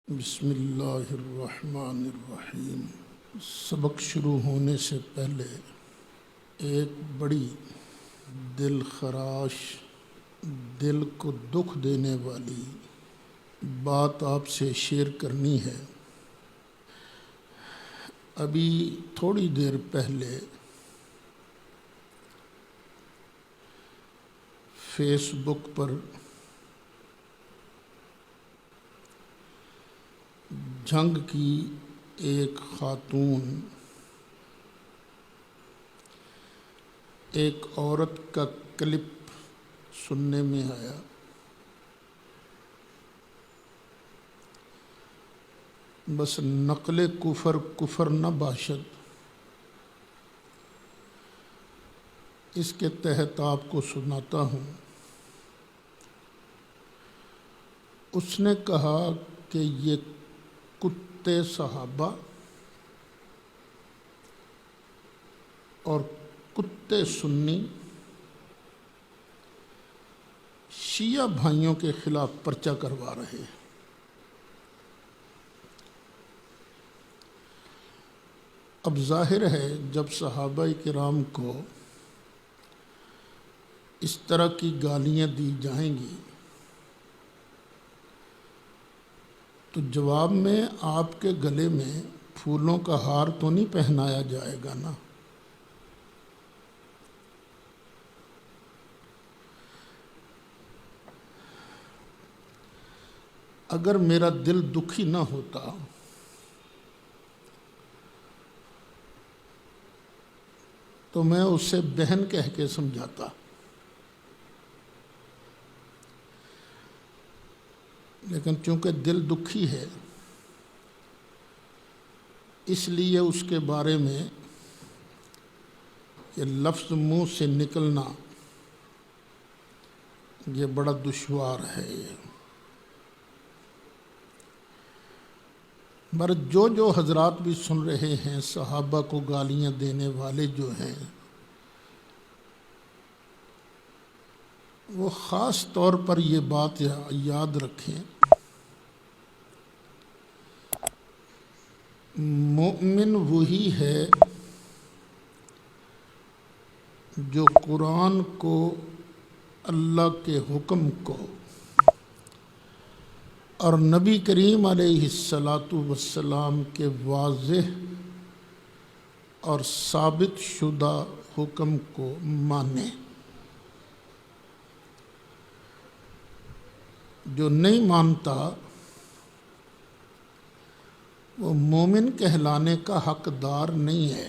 بسم اللہ الرحمن الرحیم۔ سبق شروع ہونے سے پہلے ایک بڑی دل خراش، دل کو دکھ دینے والی بات آپ سے شیئر کرنی ہے۔ ابھی تھوڑی دیر پہلے فیس بک پر جنگ کی ایک خاتون ایک عورت کا کلپ سننے میں آیا۔ بس نقل کفر نہ باشد، اس کے تحت آپ کو سناتا ہوں۔ اس نے کہا کہ یہ کتے صحابہ اور کتے سنی شیعہ بھائیوں کے خلاف پرچہ کروا رہے ہیں۔ اب ظاہر ہے جب صحابہ کرام کو اس طرح کی گالیاں دی جائیں گی تو جواب میں آپ کے گلے میں پھولوں کا ہار تو نہیں پہنایا جائے گا نا۔ اگر میرا دل دکھی نہ ہوتا تو میں اسے بہن کہہ کے سمجھاتا، لیکن چونکہ دل دکھی ہے اس لیے اس کے بارے میں یہ لفظ منہ سے نکلنا یہ بڑا دشوار ہے۔ مگر جو حضرات بھی سن رہے ہیں، صحابہ کو گالیاں دینے والے جو ہیں وہ خاص طور پر یہ بات یاد رکھیں، مومن وہی ہے جو قرآن کو، اللہ کے حکم کو اور نبی کریم علیہ السلام کے واضح اور ثابت شدہ حکم کو مانے۔ جو نہیں مانتا وہ مومن کہلانے کا حقدار نہیں ہے۔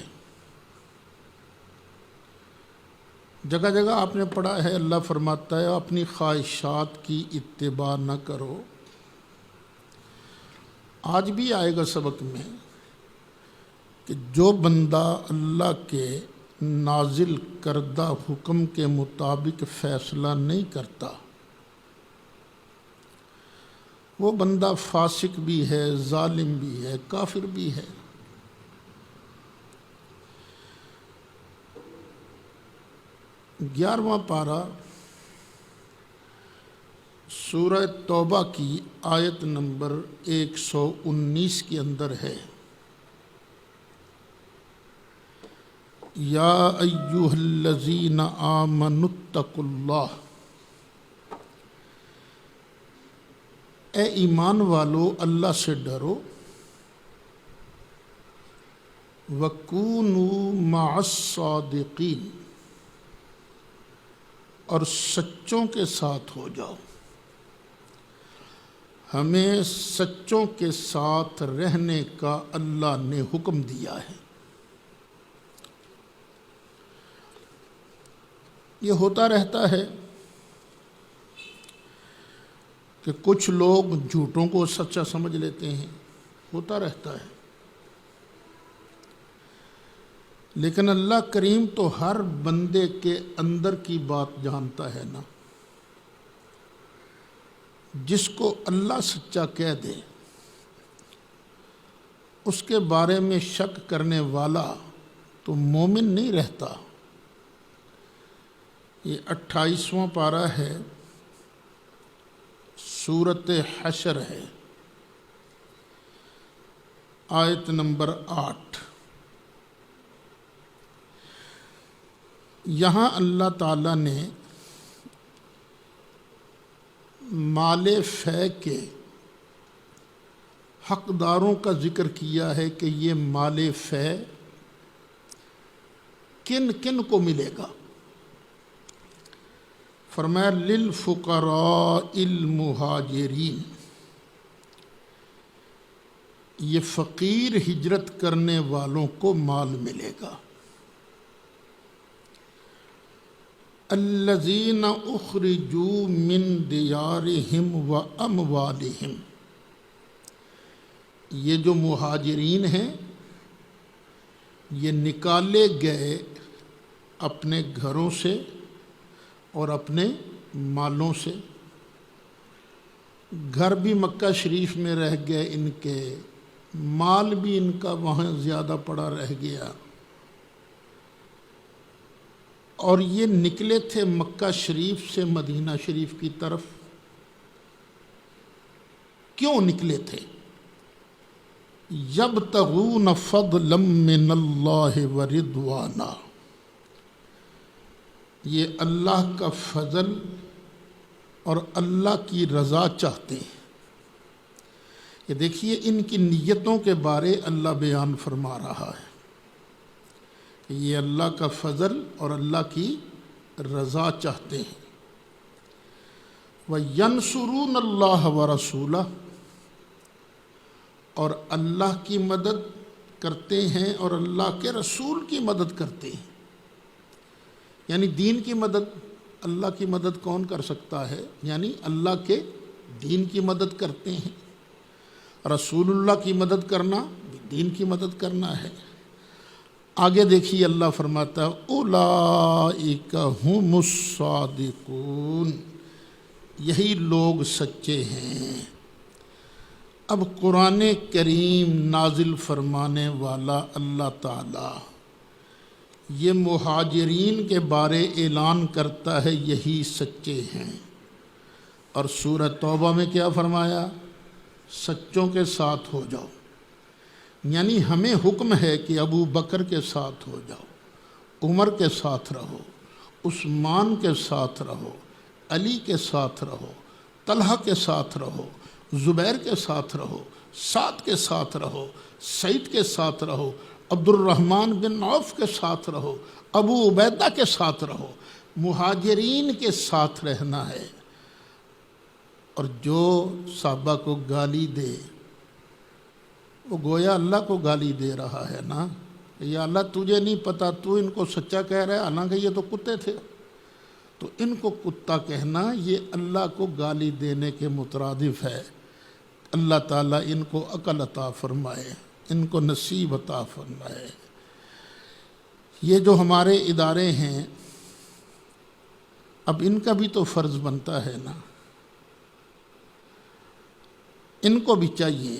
جگہ جگہ آپ نے پڑھا ہے اللہ فرماتا ہے اپنی خواہشات کی اتباع نہ کرو۔ آج بھی آئے گا سبق میں کہ جو بندہ اللہ کے نازل کردہ حکم کے مطابق فیصلہ نہیں کرتا وہ بندہ فاسق بھی ہے، ظالم بھی ہے، کافر بھی ہے۔ گیارہواں پارہ سورہ توبہ کی آیت نمبر 119 کے اندر ہے، یا ایھا الذین آمنوا اتقوا اللہ، اے ایمان والو اللہ سے ڈرو، وَكُونُوا مَعَ الصَّادِقِينَ، اور سچوں کے ساتھ ہو جاؤ۔ ہمیں سچوں کے ساتھ رہنے کا اللہ نے حکم دیا ہے۔ یہ ہوتا رہتا ہے کہ کچھ لوگ جھوٹوں کو سچا سمجھ لیتے ہیں، ہوتا رہتا ہے، لیکن اللہ کریم تو ہر بندے کے اندر کی بات جانتا ہے نا۔ جس کو اللہ سچا کہہ دے اس کے بارے میں شک کرنے والا تو مومن نہیں رہتا۔ یہ 28واں پارہ ہے، سورۃ حشر ہے۔ آیت نمبر 8۔ یہاں اللہ تعالیٰ نے مال فے کے حقداروں کا ذکر کیا ہے کہ یہ مال فے کن کن کو ملے گا۔ فرمایا للفقراء المہاجرین، یہ فقیر ہجرت کرنے والوں کو مال ملے گا۔ الذین اخرجوا من دیارہم و اموالہم، یہ جو مہاجرین ہیں یہ نکالے گئے اپنے گھروں سے اور اپنے مالوں سے۔ گھر بھی مکہ شریف میں رہ گئے ان کے، مال بھی ان کا وہاں زیادہ پڑا رہ گیا، اور یہ نکلے تھے مکہ شریف سے مدینہ شریف کی طرف۔ کیوں نکلے تھے؟ یبتغون فضلا من اللہ ورضوانا، یہ اللہ کا فضل اور اللہ کی رضا چاہتے ہیں۔ یہ دیکھیے ان کی نیتوں کے بارے اللہ بیان فرما رہا ہے کہ یہ اللہ کا فضل اور اللہ کی رضا چاہتے ہیں۔ وَيَنْصُرُونَ اللَّهَ وَرَسُولَهُ، اور اللہ کی مدد کرتے ہیں اور اللہ کے رسول کی مدد کرتے ہیں۔ یعنی دین کی مدد، اللہ کی مدد کون کر سکتا ہے؟ یعنی اللہ کے دین کی مدد کرتے ہیں۔ رسول اللہ کی مدد کرنا دین کی مدد کرنا ہے۔ آگے دیکھیے اللہ فرماتا ہے اولئک ھم الصادقون، یہی لوگ سچے ہیں۔ اب قرآن کریم نازل فرمانے والا اللہ تعالی یہ مہاجرین کے بارے اعلان کرتا ہے یہی سچے ہیں، اور سورہ توبہ میں کیا فرمایا؟ سچوں کے ساتھ ہو جاؤ۔ یعنی ہمیں حکم ہے کہ ابو بکر کے ساتھ ہو جاؤ، عمر کے ساتھ رہو، عثمان کے ساتھ رہو، علی کے ساتھ رہو، طلحہ کے ساتھ رہو، زبیر کے ساتھ رہو، سعد کے ساتھ رہو، سعید کے ساتھ رہو، عبد الرحمن بن عوف کے ساتھ رہو، ابو عبیدہ کے ساتھ رہو۔ مہاجرین کے ساتھ رہنا ہے۔ اور جو صحابہ کو گالی دے وہ گویا اللہ کو گالی دے رہا ہے نا، یا اللہ تجھے نہیں پتا، تو ان کو سچا کہہ رہا ہے، حالانکہ یہ تو کتے تھے۔ تو ان کو کتا کہنا یہ اللہ کو گالی دینے کے مترادف ہے۔ اللہ تعالیٰ ان کو عقل عطا فرمائے، ان کو نصیب عطا فرمائے۔ یہ جو ہمارے ادارے ہیں اب ان کا بھی تو فرض بنتا ہے نا، ان کو بھی چاہیے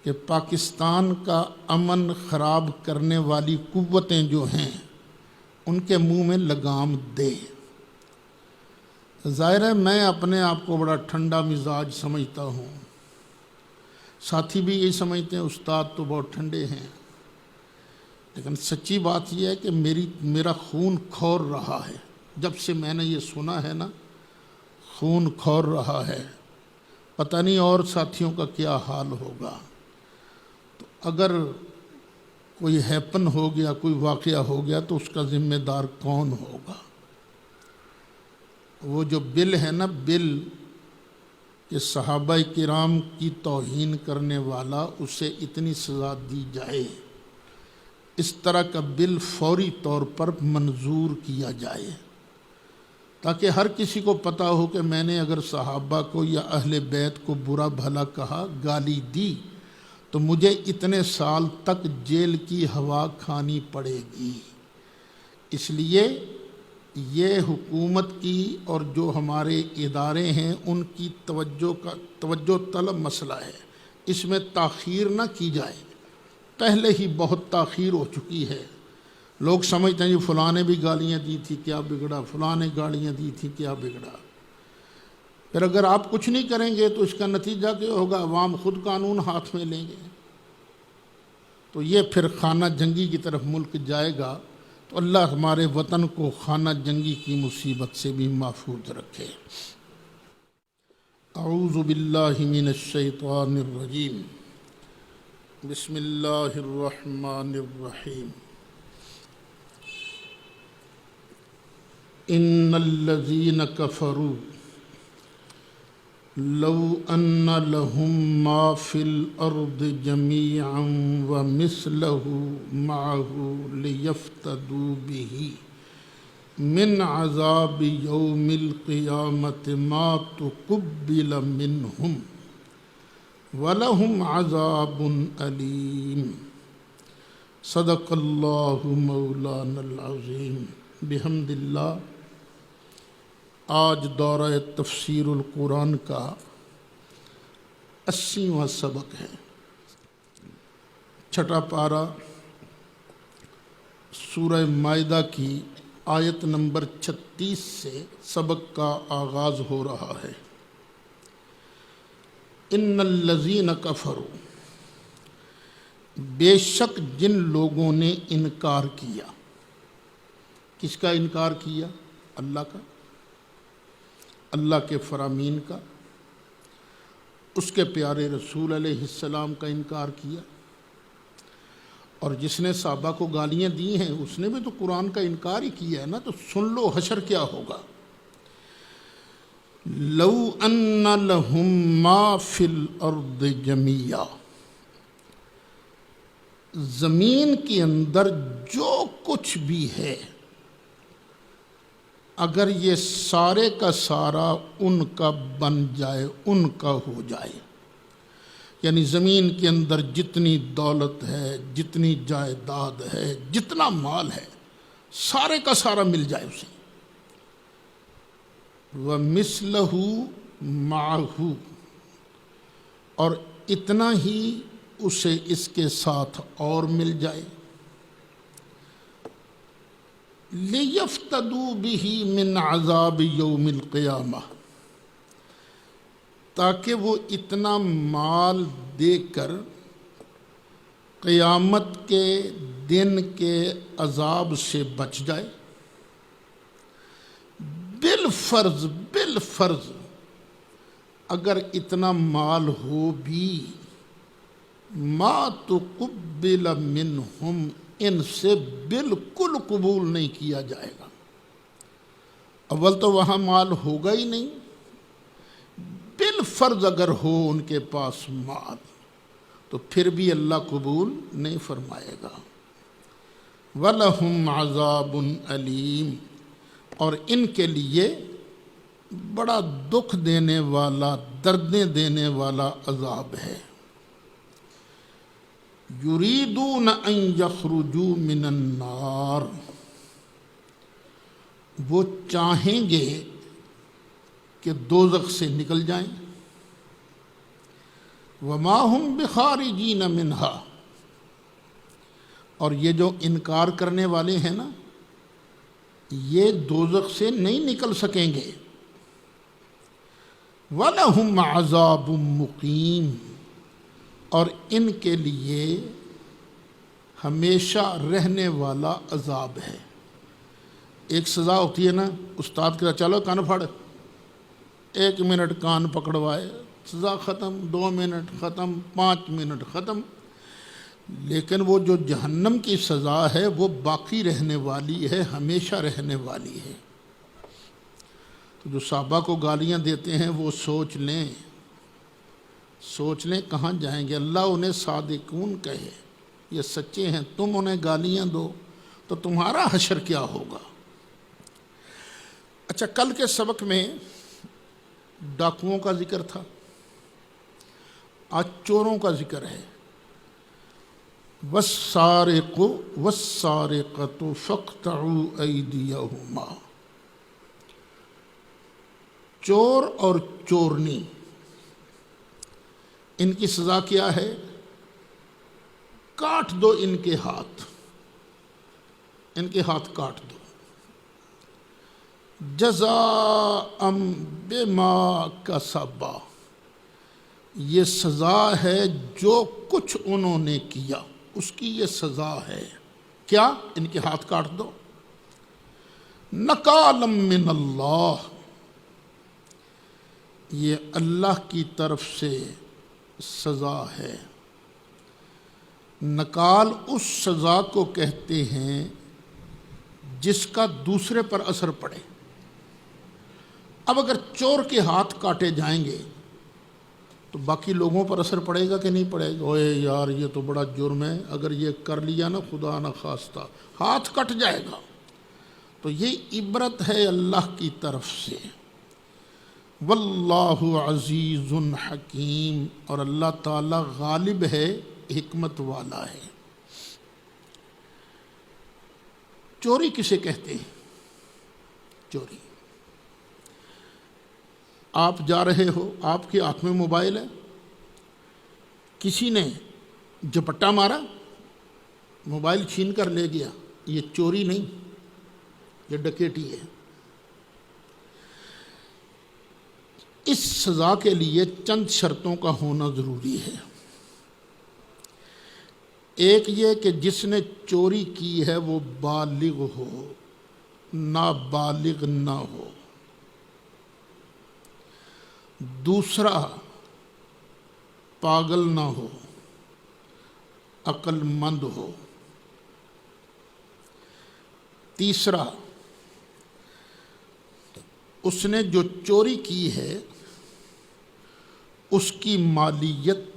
کہ پاکستان کا امن خراب کرنے والی قوتیں جو ہیں ان کے منہ میں لگام دے۔ ظاہر ہے میں اپنے آپ کو بڑا ٹھنڈا مزاج سمجھتا ہوں، ساتھی بھی یہی سمجھتے ہیں استاد تو بہت ٹھنڈے ہیں، لیکن سچی بات یہ ہے کہ میرا خون کھور رہا ہے۔ جب سے میں نے یہ سنا ہے نا، خون کھور رہا ہے۔ پتہ نہیں اور ساتھیوں کا کیا حال ہوگا۔ تو اگر کوئی ہیپن ہو گیا، کوئی واقعہ ہو گیا تو اس کا ذمہ دار کون ہوگا؟ وہ جو بل ہے نا، بل کہ صحابہ کرام کی توہین کرنے والا اسے اتنی سزا دی جائے، اس طرح کا بل فوری طور پر منظور کیا جائے، تاکہ ہر کسی کو پتہ ہو کہ میں نے اگر صحابہ کو یا اہل بیت کو برا بھلا کہا، گالی دی، تو مجھے اتنے سال تک جیل کی ہوا کھانی پڑے گی۔ اس لیے یہ حکومت کی اور جو ہمارے ادارے ہیں ان کی توجہ طلب مسئلہ ہے، اس میں تاخیر نہ کی جائے۔ پہلے ہی بہت تاخیر ہو چکی ہے۔ لوگ سمجھتے ہیں فلاں نے بھی گالیاں دی تھی کیا بگڑا، فلاں نے گالیاں دی تھی کیا بگڑا۔ پھر اگر آپ کچھ نہیں کریں گے تو اس کا نتیجہ کیا ہوگا؟ عوام خود قانون ہاتھ میں لیں گے۔ تو یہ پھر خانہ جنگی کی طرف ملک جائے گا، تو اللہ ہمارے وطن کو خانہ جنگی کی مصیبت سے بھی محفوظ رکھے۔ اعوذ باللہ من الشیطان الرجیم، بسم اللہ الرحمن الرحیم۔ ان الذین کفروا لو ان لهم ما فی الارض جمیعا ومثلہ معہ لیفتدوا بہ من عذاب یوم القیامة ما تقبل منہم وَلَهُمْ عَذَابٌ أَلِيمٌ۔ صدق اللہ مولانا العظیم۔ بحمد اللہ آج دورہ تفسیر القرآن کا 80واں سبق ہے۔ چھٹا پارہ سورہ مائدہ کی آیت نمبر 36 سے سبق کا آغاز ہو رہا ہے۔ ان الذین کفروا، بے شک جن لوگوں نے انکار کیا۔ کس کا انکار کیا؟ اللہ کا، اللہ کے فرامین کا، اس کے پیارے رسول علیہ السلام کا انکار کیا۔ اور جس نے صحابہ کو گالیاں دی ہیں اس نے بھی تو قرآن کا انکار ہی کیا ہے نا۔ تو سن لو حشر کیا ہوگا۔ لو ان لہم ما فی الارض جمیعا، زمین کے اندر جو کچھ بھی ہے اگر یہ سارے کا سارا ان کا بن جائے، ان کا ہو جائے، یعنی زمین کے اندر جتنی دولت ہے، جتنی جائیداد ہے، جتنا مال ہے، سارے کا سارا مل جائے اسے، وَمِثْلَهُ مَعَهُ، اور اتنا ہی اسے اس کے ساتھ اور مل جائے، لِيَفْتَدُوا بِهِ مِنْ عَذَابِ يَوْمِ الْقِيَامَةِ، تاکہ وہ اتنا مال دے کر قیامت کے دن کے عذاب سے بچ جائے۔ بالفرض اگر اتنا مال ہو بھی، ما تقبل منہم، ان سے بالکل قبول نہیں کیا جائے گا۔ اول تو وہاں مال ہوگا ہی نہیں، بالفرض اگر ہو ان کے پاس مال تو پھر بھی اللہ قبول نہیں فرمائے گا۔ وَلَهُمْ عَذَابٌ أَلِيمٌ، اور ان کے لیے بڑا دکھ دینے والا، دردیں دینے والا عذاب ہے۔ یریدون ان یخرجوا من النار، وہ چاہیں گے کہ دوزخ سے نکل جائیں۔ وما ہم بخارجین منہا، اور یہ جو انکار کرنے والے ہیں نا، یہ دوزخ سے نہیں نکل سکیں گے۔ وَلَهُمْ عَذَابٌ مُقِيمٌ، اور ان کے لیے ہمیشہ رہنے والا عذاب ہے۔ ایک سزا ہوتی ہے نا، استاد کہتا چلو کان پھڑ، 1 منٹ کان پکڑوائے، سزا ختم، 2 منٹ ختم، 5 منٹ ختم۔ لیکن وہ جو جہنم کی سزا ہے وہ باقی رہنے والی ہے، ہمیشہ رہنے والی ہے۔ تو جو صحابہ کو گالیاں دیتے ہیں وہ سوچ لیں کہاں جائیں گے۔ اللہ انہیں صادقون کہے، یہ سچے ہیں، تم انہیں گالیاں دو تو تمہارا حشر کیا ہوگا۔ اچھا، کل کے سبق میں ڈاکوؤں کا ذکر تھا، آج چوروں کا ذکر ہے۔ وَالسَّارِقُ وَالسَّارِقَةُ فَاقْطَعُوا أَيْدِيَهُمَا، چور اور چورنی، ان کی سزا کیا ہے؟ کاٹ دو ان کے ہاتھ، ان کے ہاتھ کاٹ دو۔ جزاء بما کسبا، یہ سزا ہے جو کچھ انہوں نے کیا۔ اس کی یہ سزا ہے۔ کیا؟ ان کے ہاتھ کاٹ دو۔ نکالم من اللہ، یہ اللہ کی طرف سے سزا ہے۔ نکال اس سزا کو کہتے ہیں جس کا دوسرے پر اثر پڑے۔ اب اگر چور کے ہاتھ کاٹے جائیں گے تو باقی لوگوں پر اثر پڑے گا کہ نہیں پڑے گا؟ اوے یار یہ تو بڑا جرم ہے، اگر یہ کر لیا نا خدا نہ خواستہ ہاتھ کٹ جائے گا۔ تو یہ عبرت ہے اللہ کی طرف سے۔ واللہ عزیز حکیم، اور اللہ تعالی غالب ہے، حکمت والا ہے۔ چوری کسے کہتے ہیں؟ چوری، آپ جا رہے ہو، آپ کے ہاتھ میں موبائل ہے، کسی نے جپٹا مارا، موبائل چھین کر لے گیا، یہ چوری نہیں، یہ ڈکیٹی ہے۔ اس سزا کے لیے چند شرطوں کا ہونا ضروری ہے۔ ایک یہ کہ جس نے چوری کی ہے وہ بالغ ہو، نابالغ نہ ہو۔ دوسرا، پاگل نہ ہو، عقل مند ہو۔ تیسرا، اس نے جو چوری کی ہے اس کی مالیت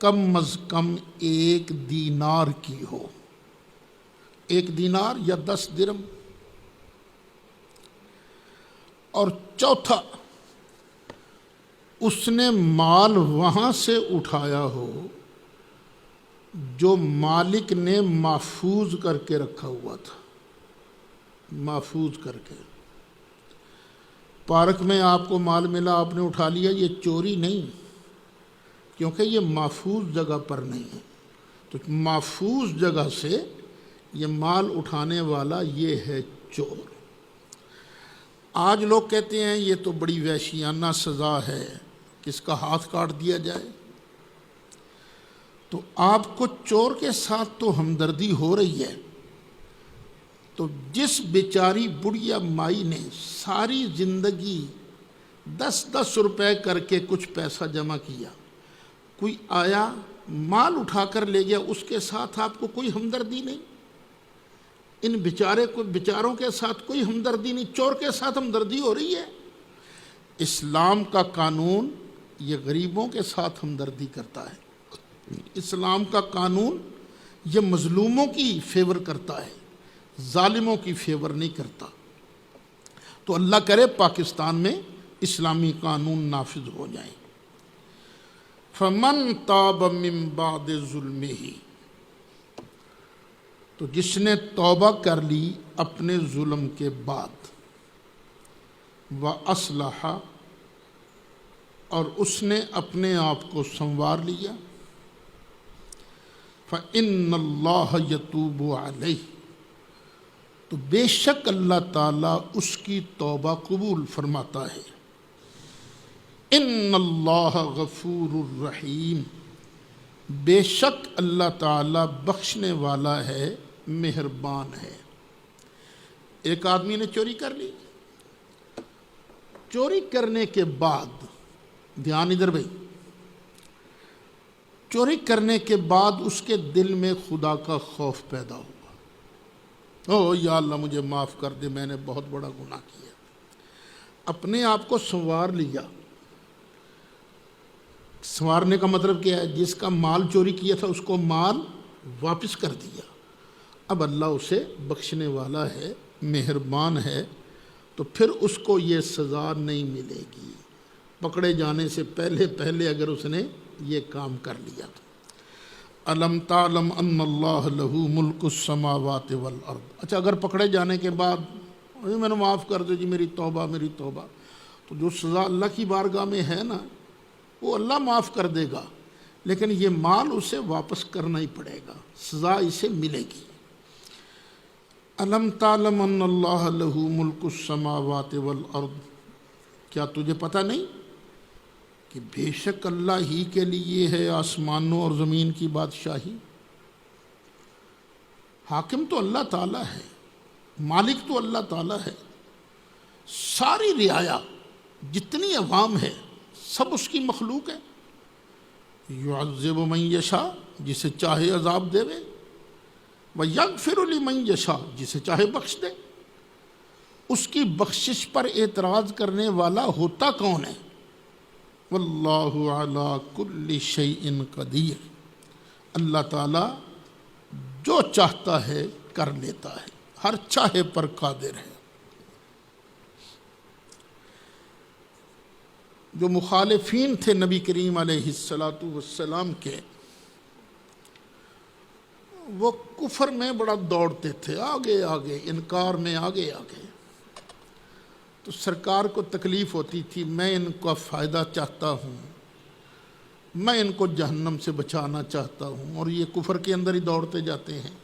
کم از کم 1 دینار کی ہو، 1 دینار یا 10 درم۔ اور چوتھا، اس نے مال وہاں سے اٹھایا ہو جو مالک نے محفوظ کر کے رکھا ہوا تھا، محفوظ کر کے۔ پارک میں آپ کو مال ملا، آپ نے اٹھا لیا، یہ چوری نہیں، کیونکہ یہ محفوظ جگہ پر نہیں ہے۔ تو محفوظ جگہ سے یہ مال اٹھانے والا یہ ہے چور۔ آج لوگ کہتے ہیں یہ تو بڑی وحشیانہ سزا ہے کہ اس کا ہاتھ کاٹ دیا جائے۔ تو آپ کو چور کے ساتھ تو ہمدردی ہو رہی ہے، تو جس بیچاری بڑھیا مائی نے ساری زندگی 10 روپے کر کے کچھ پیسہ جمع کیا، کوئی آیا مال اٹھا کر لے گیا، اس کے ساتھ آپ کو کوئی ہمدردی نہیں؟ ان بیچاروں کے ساتھ کوئی ہمدردی نہیں، چور کے ساتھ ہمدردی ہو رہی ہے۔ اسلام کا قانون یہ غریبوں کے ساتھ ہمدردی کرتا ہے، اسلام کا قانون یہ مظلوموں کی فیور کرتا ہے، ظالموں کی فیور نہیں کرتا۔ تو اللہ کرے پاکستان میں اسلامی قانون نافذ ہو جائیں۔ فمن تاب من بعد ظلمہ، تو جس نے توبہ کر لی اپنے ظلم کے بعد، وَأَصْلَحَ، اور اس نے اپنے آپ کو سنوار لیا، فَإِنَّ اللَّهَ يَتُوبُ عَلَيْهِ، تو بے شک اللہ تعالیٰ اس کی توبہ قبول فرماتا ہے۔ اِنَّ اللَّهَ غَفُورٌ الرحیم، بے شک اللہ تعالیٰ بخشنے والا ہے، مہربان ہے۔ ایک آدمی نے چوری کر لی، چوری کرنے کے بعد، دھیان ادھر بھائی، چوری کرنے کے بعد اس کے دل میں خدا کا خوف پیدا ہوا، او یا اللہ مجھے معاف کر دے، میں نے بہت بڑا گناہ کیا، اپنے آپ کو سنوار لیا۔ سنوارنے کا مطلب کیا ہے؟ جس کا مال چوری کیا تھا اس کو مال واپس کر دیا۔ اب اللہ اسے بخشنے والا ہے، مہربان ہے، تو پھر اس کو یہ سزا نہیں ملے گی پکڑے جانے سے پہلے اگر اس نے یہ کام کر لیا تو۔ الم تعلم ان اللہ لہ ملک السماوات والارض، اچھا اگر پکڑے جانے کے بعد میں نے معاف کر دو جی، میری توبہ میری توبہ، تو جو سزا اللہ کی بارگاہ میں ہے نا وہ اللہ معاف کر دے گا، لیکن یہ مال اسے واپس کرنا ہی پڑے گا، سزا اسے ملے گی۔ الم تعلم ان اللہ لہ ملک السماوات والارض، کیا تجھے پتہ نہیں کہ بے شک اللہ ہی کے لیے ہے آسمانوں اور زمین کی بادشاہی۔ حاکم تو اللہ تعالیٰ ہے، مالک تو اللہ تعالیٰ ہے، ساری رعایا جتنی عوام ہے سب اس کی مخلوق ہے۔ یعذب من یشاء، جسے چاہے عذاب دے وے، ویغفر لمن یشاء، جسے چاہے بخش دے۔ اس کی بخشش پر اعتراض کرنے والا ہوتا کون ہے؟ واللہ علی کل شیء قدیر، اللہ تعالیٰ جو چاہتا ہے کر لیتا ہے، ہر چاہے پر قادر ہے۔ جو مخالفین تھے نبی کریم علیہ السلام کے، وہ کفر میں بڑا دوڑتے تھے، آگے آگے، انکار میں آگے آگے۔ تو سرکار کو تکلیف ہوتی تھی، میں ان کا فائدہ چاہتا ہوں، میں ان کو جہنم سے بچانا چاہتا ہوں، اور یہ کفر کے اندر ہی دوڑتے جاتے ہیں۔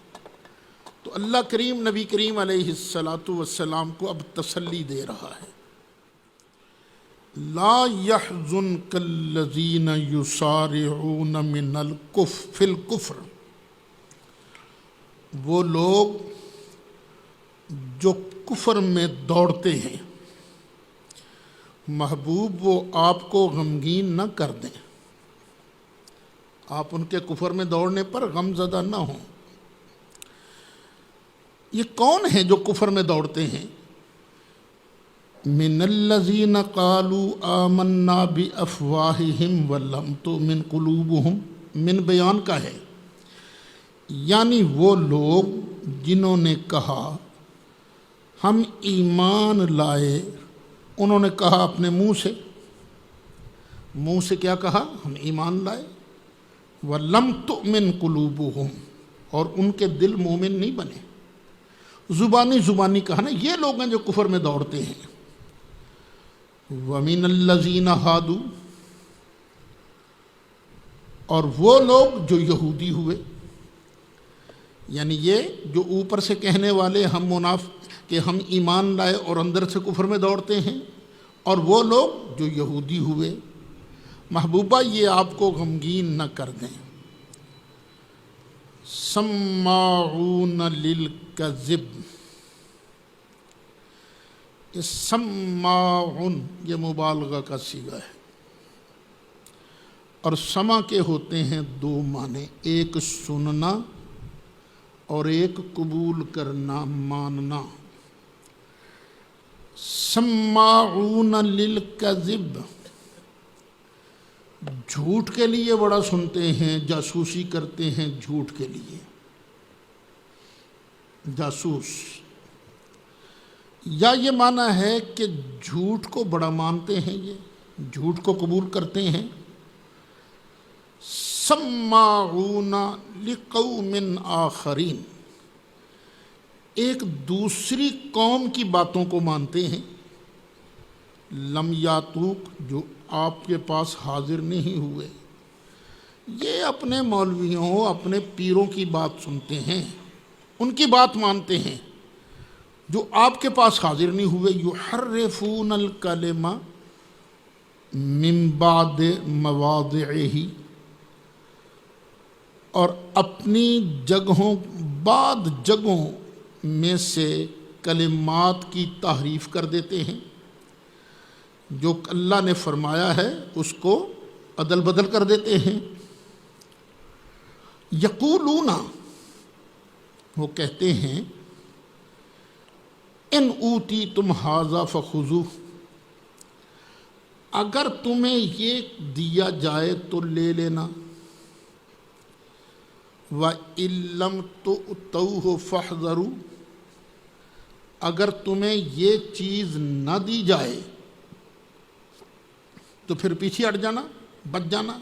تو اللہ کریم نبی کریم علیہ السلام کو اب تسلی دے رہا ہے، لا يحزنك الذين يسارعون من الكفر في الكفر، وہ لوگ جو کفر میں دوڑتے ہیں، محبوب وہ آپ کو غمگین نہ کر دیں، آپ ان کے کفر میں دوڑنے پر غم زدہ نہ ہوں۔ یہ کون ہیں جو کفر میں دوڑتے ہیں؟ من الذین قالوا آمنا بافواہہم ولم تؤمن قلوبہم، من بیان کا ہے، یعنی وہ لوگ جنہوں نے کہا ہم ایمان لائے، انہوں نے کہا اپنے منہ سے کیا کہا؟ ہم ایمان لائے، ولم تؤمن قلوبہم، اور ان کے دل مومن نہیں بنے۔ زبانی کہا نا، یہ لوگ ہیں جو کفر میں دوڑتے ہیں۔ وَمِنَ الَّذِينَ هَادُوا، اور وہ لوگ جو یہودی ہوئے، یعنی یہ جو اوپر سے کہنے والے ہم کہ ہم ایمان لائے اور اندر سے کفر میں دوڑتے ہیں، اور وہ لوگ جو یہودی ہوئے، محبوبہ یہ آپ کو غمگین نہ کر دیں۔ سماعون للکذب، یہ سماعون یہ مبالغہ کا صیغہ ہے، اور سمع کے ہوتے ہیں دو معنی، ایک سننا اور ایک قبول کرنا، ماننا۔ سماعون للکذب، جھوٹ کے لیے بڑا سنتے ہیں، جاسوسی کرتے ہیں جھوٹ کے لیے، جاسوس۔ یا یہ معنی ہے کہ جھوٹ کو بڑا مانتے ہیں، یہ جھوٹ کو قبول کرتے ہیں۔ سماعون لقوم آخرین، ایک دوسری قوم کی باتوں کو مانتے ہیں۔ لم یاتوک، جو آپ کے پاس حاضر نہیں ہوئے، یہ اپنے مولویوں اپنے پیروں کی بات سنتے ہیں، ان کی بات مانتے ہیں جو آپ کے پاس حاضر نہیں ہوئے۔ یحرفون الکلم من بعد مواضعہ، اور اپنی جگہوں بعد جگہوں میں سے کلمات کی تحریف کر دیتے ہیں، جو اللہ نے فرمایا ہے اس کو عدل بدل کر دیتے ہیں۔ یقولون، وہ کہتے ہیں، ان اوتی تم ھذا فخذوہ، اگر تمہیں یہ دیا جائے تو لے لینا، وَإِن لَّمْ تُؤْتَوْهُ فَاحْذَرُوا، اگر تمہیں یہ چیز نہ دی جائے تو پھر پیچھے ہٹ جانا، بچ جانا۔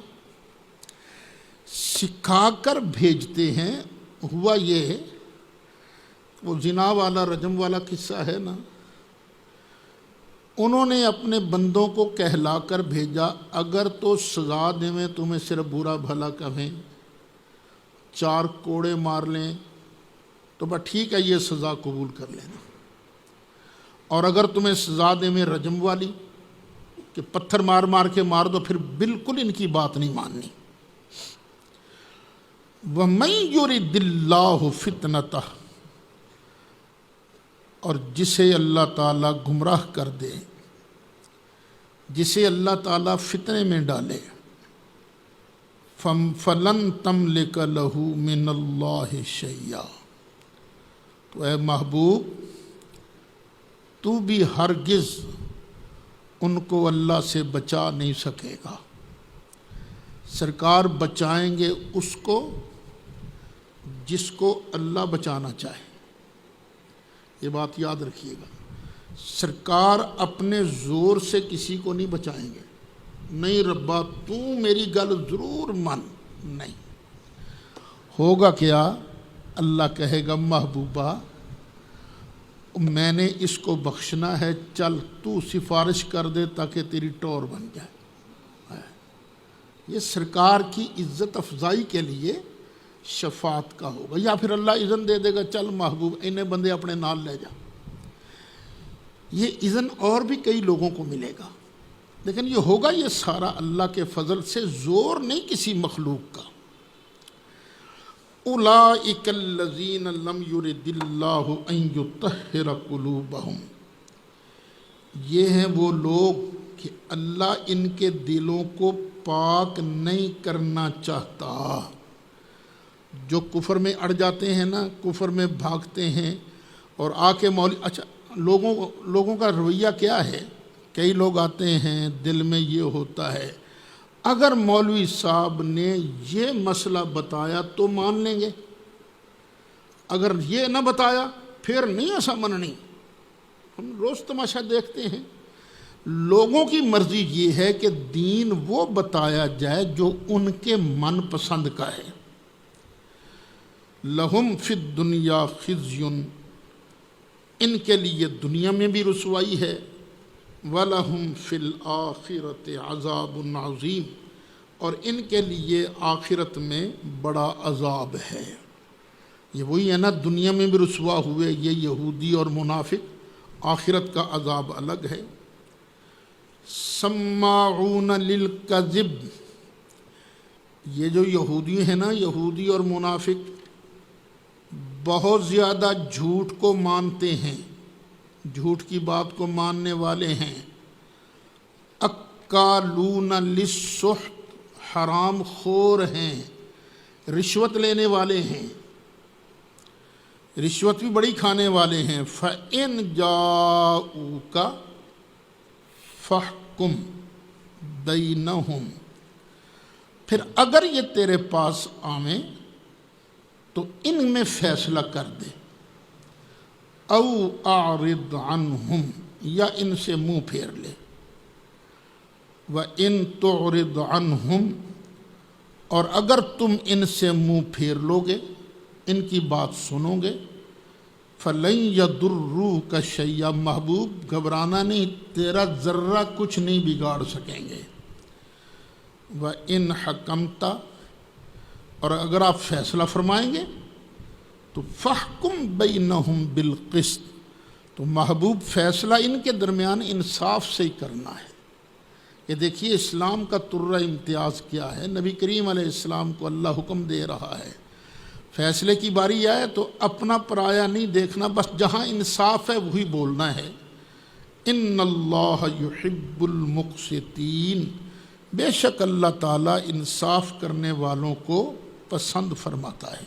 سکھا کر بھیجتے ہیں۔ ہوا یہ، وہ زنا والا رجم والا قصہ ہے نا، انہوں نے اپنے بندوں کو کہلا کر بھیجا، اگر تو سزا دیں تمہیں صرف برا بھلا کہیں، 4 کوڑے مار لیں تو بس ٹھیک ہے، یہ سزا قبول کر لینا، اور اگر تمہیں سزا دیں رجم والی کہ پتھر مار مار کے مار دو، پھر بالکل ان کی بات نہیں ماننی۔ وَمَن يُرِدِ اللَّهُ فِتْنَتَهُ، اور جسے اللہ تعالیٰ گمراہ کر دے، جسے اللہ تعالیٰ فتنے میں ڈالے، فَلَن تَمْلِكَ لَهُ مِنَ اللَّهِ شَيْئًا، تو اے محبوب تو بھی ہرگز ان کو اللہ سے بچا نہیں سکے گا۔ سرکار بچائیں گے اس کو جس کو اللہ بچانا چاہے، یہ بات یاد رکھیے گا۔ سرکار اپنے زور سے کسی کو نہیں بچائیں گے، نہیں ربا تو میری گل ضرور مان، نہیں ہوگا کیا؟ اللہ کہے گا محبوبہ میں نے اس کو بخشنا ہے، چل تو سفارش کر دے تاکہ تیری ٹور بن جائے۔ یہ سرکار کی عزت افزائی کے لیے شفاعت کا ہوگا، یا پھر اللہ اذن دے دے گا چل محبوب انہیں بندے اپنے نال لے جا۔ یہ اذن اور بھی کئی لوگوں کو ملے گا، لیکن یہ ہوگا یہ سارا اللہ کے فضل سے، زور نہیں کسی مخلوق کا۔ اولئک الذین لم یرد اللہ ان یطہر قلوبہم، یہ ہیں وہ لوگ کہ اللہ ان کے دلوں کو پاک نہیں کرنا چاہتا۔ جو کفر میں اڑ جاتے ہیں نا، کفر میں بھاگتے ہیں اور آ کے اچھا لوگوں کا رویہ کیا ہے؟ کئی لوگ آتے ہیں دل میں یہ ہوتا ہے اگر مولوی صاحب نے یہ مسئلہ بتایا تو مان لیں گے، اگر یہ نہ بتایا پھر نہیں ایسا مننی۔ ہم روز تماشا دیکھتے ہیں، لوگوں کی مرضی یہ ہے کہ دین وہ بتایا جائے جو ان کے من پسند کا ہے۔ لہم فی الدنیا خزی، ان کے لیے دنیا میں بھی رسوائی ہے، وَلَهُمْ فِي الْآخِرَةِ عَذَابٌ عَظِيمٌ، اور ان کے لیے آخرت میں بڑا عذاب ہے۔ یہ وہی ہے نا، دنیا میں بھی رسوا ہوئے یہ یہودی اور منافق، آخرت کا عذاب الگ ہے۔ سماعون للکذب، یہ جو یہودی ہیں نا، یہودی اور منافق بہت زیادہ جھوٹ کو مانتے ہیں، جھوٹ کی بات کو ماننے والے ہیں۔ اکالون للسحت، حرام خور ہیں، رشوت لینے والے ہیں، رشوت بھی بڑی کھانے والے ہیں۔ فَإِن جَاءُوكَ فَاحْكُم بَيْنَهُمْ، پھر اگر یہ تیرے پاس آویں تو ان میں فیصلہ کر دے۔ او اعرض عنہم، یا ان سے منہ پھیر لے۔ وَإِن تُعْرِضْ عَنْهُمْ، اور اگر تم ان سے منہ پھیر لو گے، ان کی بات سنو گے، فَلَن يَضُرُّوكَ شَيْئًا، محبوب گھبرانا نہیں، تیرا ذرہ کچھ نہیں بگاڑ سکیں گے۔ وَإِنْ حَكَمْتَ، اور اگر آپ فیصلہ فرمائیں گے تو فَاحْكُم بَيْنَهُمْ بِالْقِسْطِ، تو محبوب فیصلہ ان کے درمیان انصاف سے ہی کرنا ہے۔ یہ دیکھیے اسلام کا ترہ امتیاز کیا ہے۔ نبی کریم علیہ السلام کو اللہ حکم دے رہا ہے فیصلے کی باری آئے تو اپنا پرایا نہیں دیکھنا، بس جہاں انصاف ہے وہی بولنا ہے۔ ان اللہ یحب المقسطین، بے شک اللہ تعالیٰ انصاف کرنے والوں کو پسند فرماتا ہے۔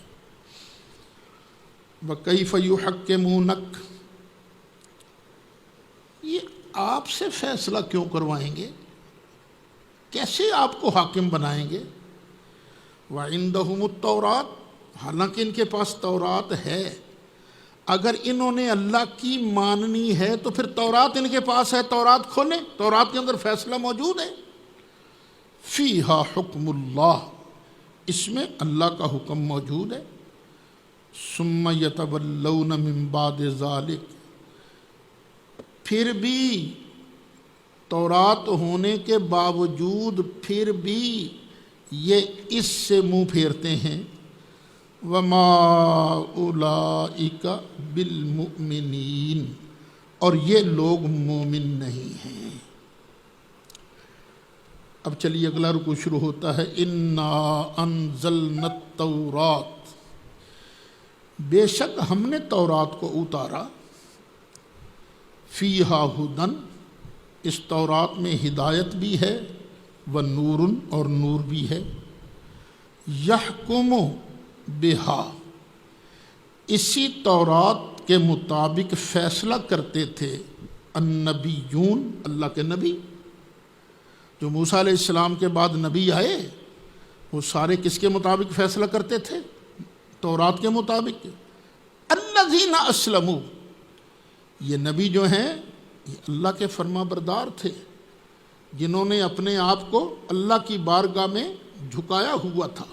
وَكَيْفَ يُحَكِّمُونَكَ، یہ آپ سے فیصلہ کیوں کروائیں گے؟ کیسے آپ کو حاکم بنائیں گے؟ وَعِندَهُمُ التَّوْرَاتُ، حالانکہ ان کے پاس تورات ہے۔ اگر انہوں نے اللہ کی ماننی ہے تو پھر تورات ان کے پاس ہے، تورات کھولیں، تورات کے اندر فیصلہ موجود ہے۔ فیہا حکم اللہ، اس میں اللہ کا حکم موجود ہے۔ ثم یتولون من بعد ذلک، پھر بھی تورات ہونے کے باوجود پھر بھی یہ اس سے منہ پھیرتے ہیں۔ وما اولئک بالمؤمنین، اور یہ لوگ مومن نہیں ہیں۔ اب چلیے اگلا رکوع شروع ہوتا ہے، انا انزلنا التورات، بے شک ہم نے تورات کو اتارا، فیہا ہدن، اس تورات میں ہدایت بھی ہے، ونور، اور نور بھی ہے، یحکم بہا، اسی تورات کے مطابق فیصلہ کرتے تھے النبیون، اللہ کے نبی جو موسیٰ علیہ السلام کے بعد نبی آئے، وہ سارے کس کے مطابق فیصلہ کرتے تھے؟ تورات کے مطابق۔ الذین اسلموا، یہ نبی جو ہیں یہ اللہ کے فرما بردار تھے، جنہوں نے اپنے آپ کو اللہ کی بارگاہ میں جھکایا ہوا تھا۔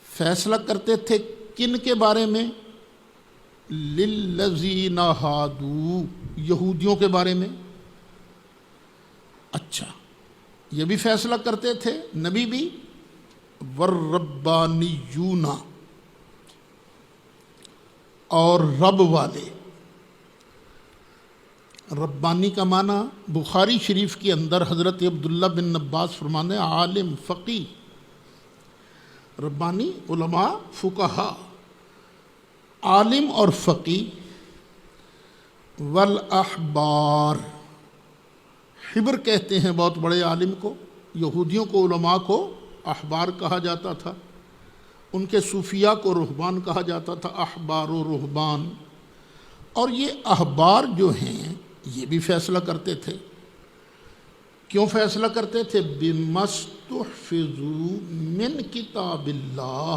فیصلہ کرتے تھے کن کے بارے میں؟ للذین ہادو، یہودیوں کے بارے میں۔ اچھا، یہ بھی فیصلہ کرتے تھے نبی بھی، والربانیون، اور رب والے۔ ربانی کا معنی بخاری شریف کے اندر حضرت عبداللہ بن عباس فرمانے ہیں عالم فقی، ربانی علماء فقہا، عالم اور فقی، والاحبار، حبر کہتے ہیں بہت بڑے عالم کو، یہودیوں کو علماء کو احبار کہا جاتا تھا، ان کے صوفیاء کو رہبان کہا جاتا تھا، احبار و رہبان۔ اور یہ احبار جو ہیں یہ بھی فیصلہ کرتے تھے، کیوں فیصلہ کرتے تھے؟ بِمَسْتُحْفِظُوا مِنْ کتاب اللہ،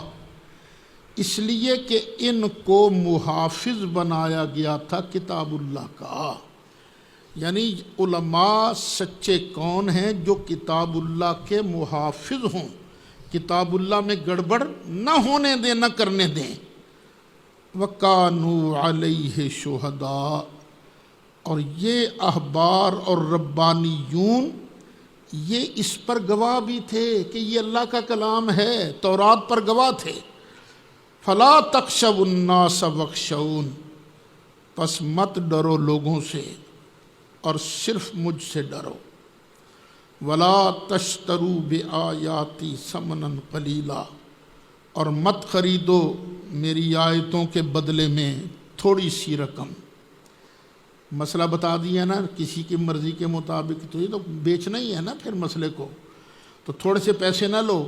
اس لیے کہ ان کو محافظ بنایا گیا تھا کتاب اللہ کا۔ یعنی علماء سچے کون ہیں؟ جو کتاب اللہ کے محافظ ہوں، کتاب اللہ میں گڑبڑ نہ ہونے دیں، نہ کرنے دیں۔ وَكَانُوا عَلَيْهِ شُهَدَاءَ، اور یہ احبار اور ربانیون یہ اس پر گواہ بھی تھے کہ یہ اللہ کا کلام ہے، تورات پر گواہ تھے۔ فَلَا تَخْشَوُا النَّاسَ وَاخْشَوْنِ، پس مت ڈرو لوگوں سے اور صرف مجھ سے ڈرو۔ وَلَا تَشْتَرُوا بِآيَاتِي ثَمَنًا قَلِيلًا، اور مت خریدو میری آیتوں کے بدلے میں تھوڑی سی رقم۔ مسئلہ بتا دیا نا، کسی کی مرضی کے مطابق، تو یہ تو بیچنا ہی ہے نا پھر مسئلے کو، تو تھوڑے سے پیسے نہ لو۔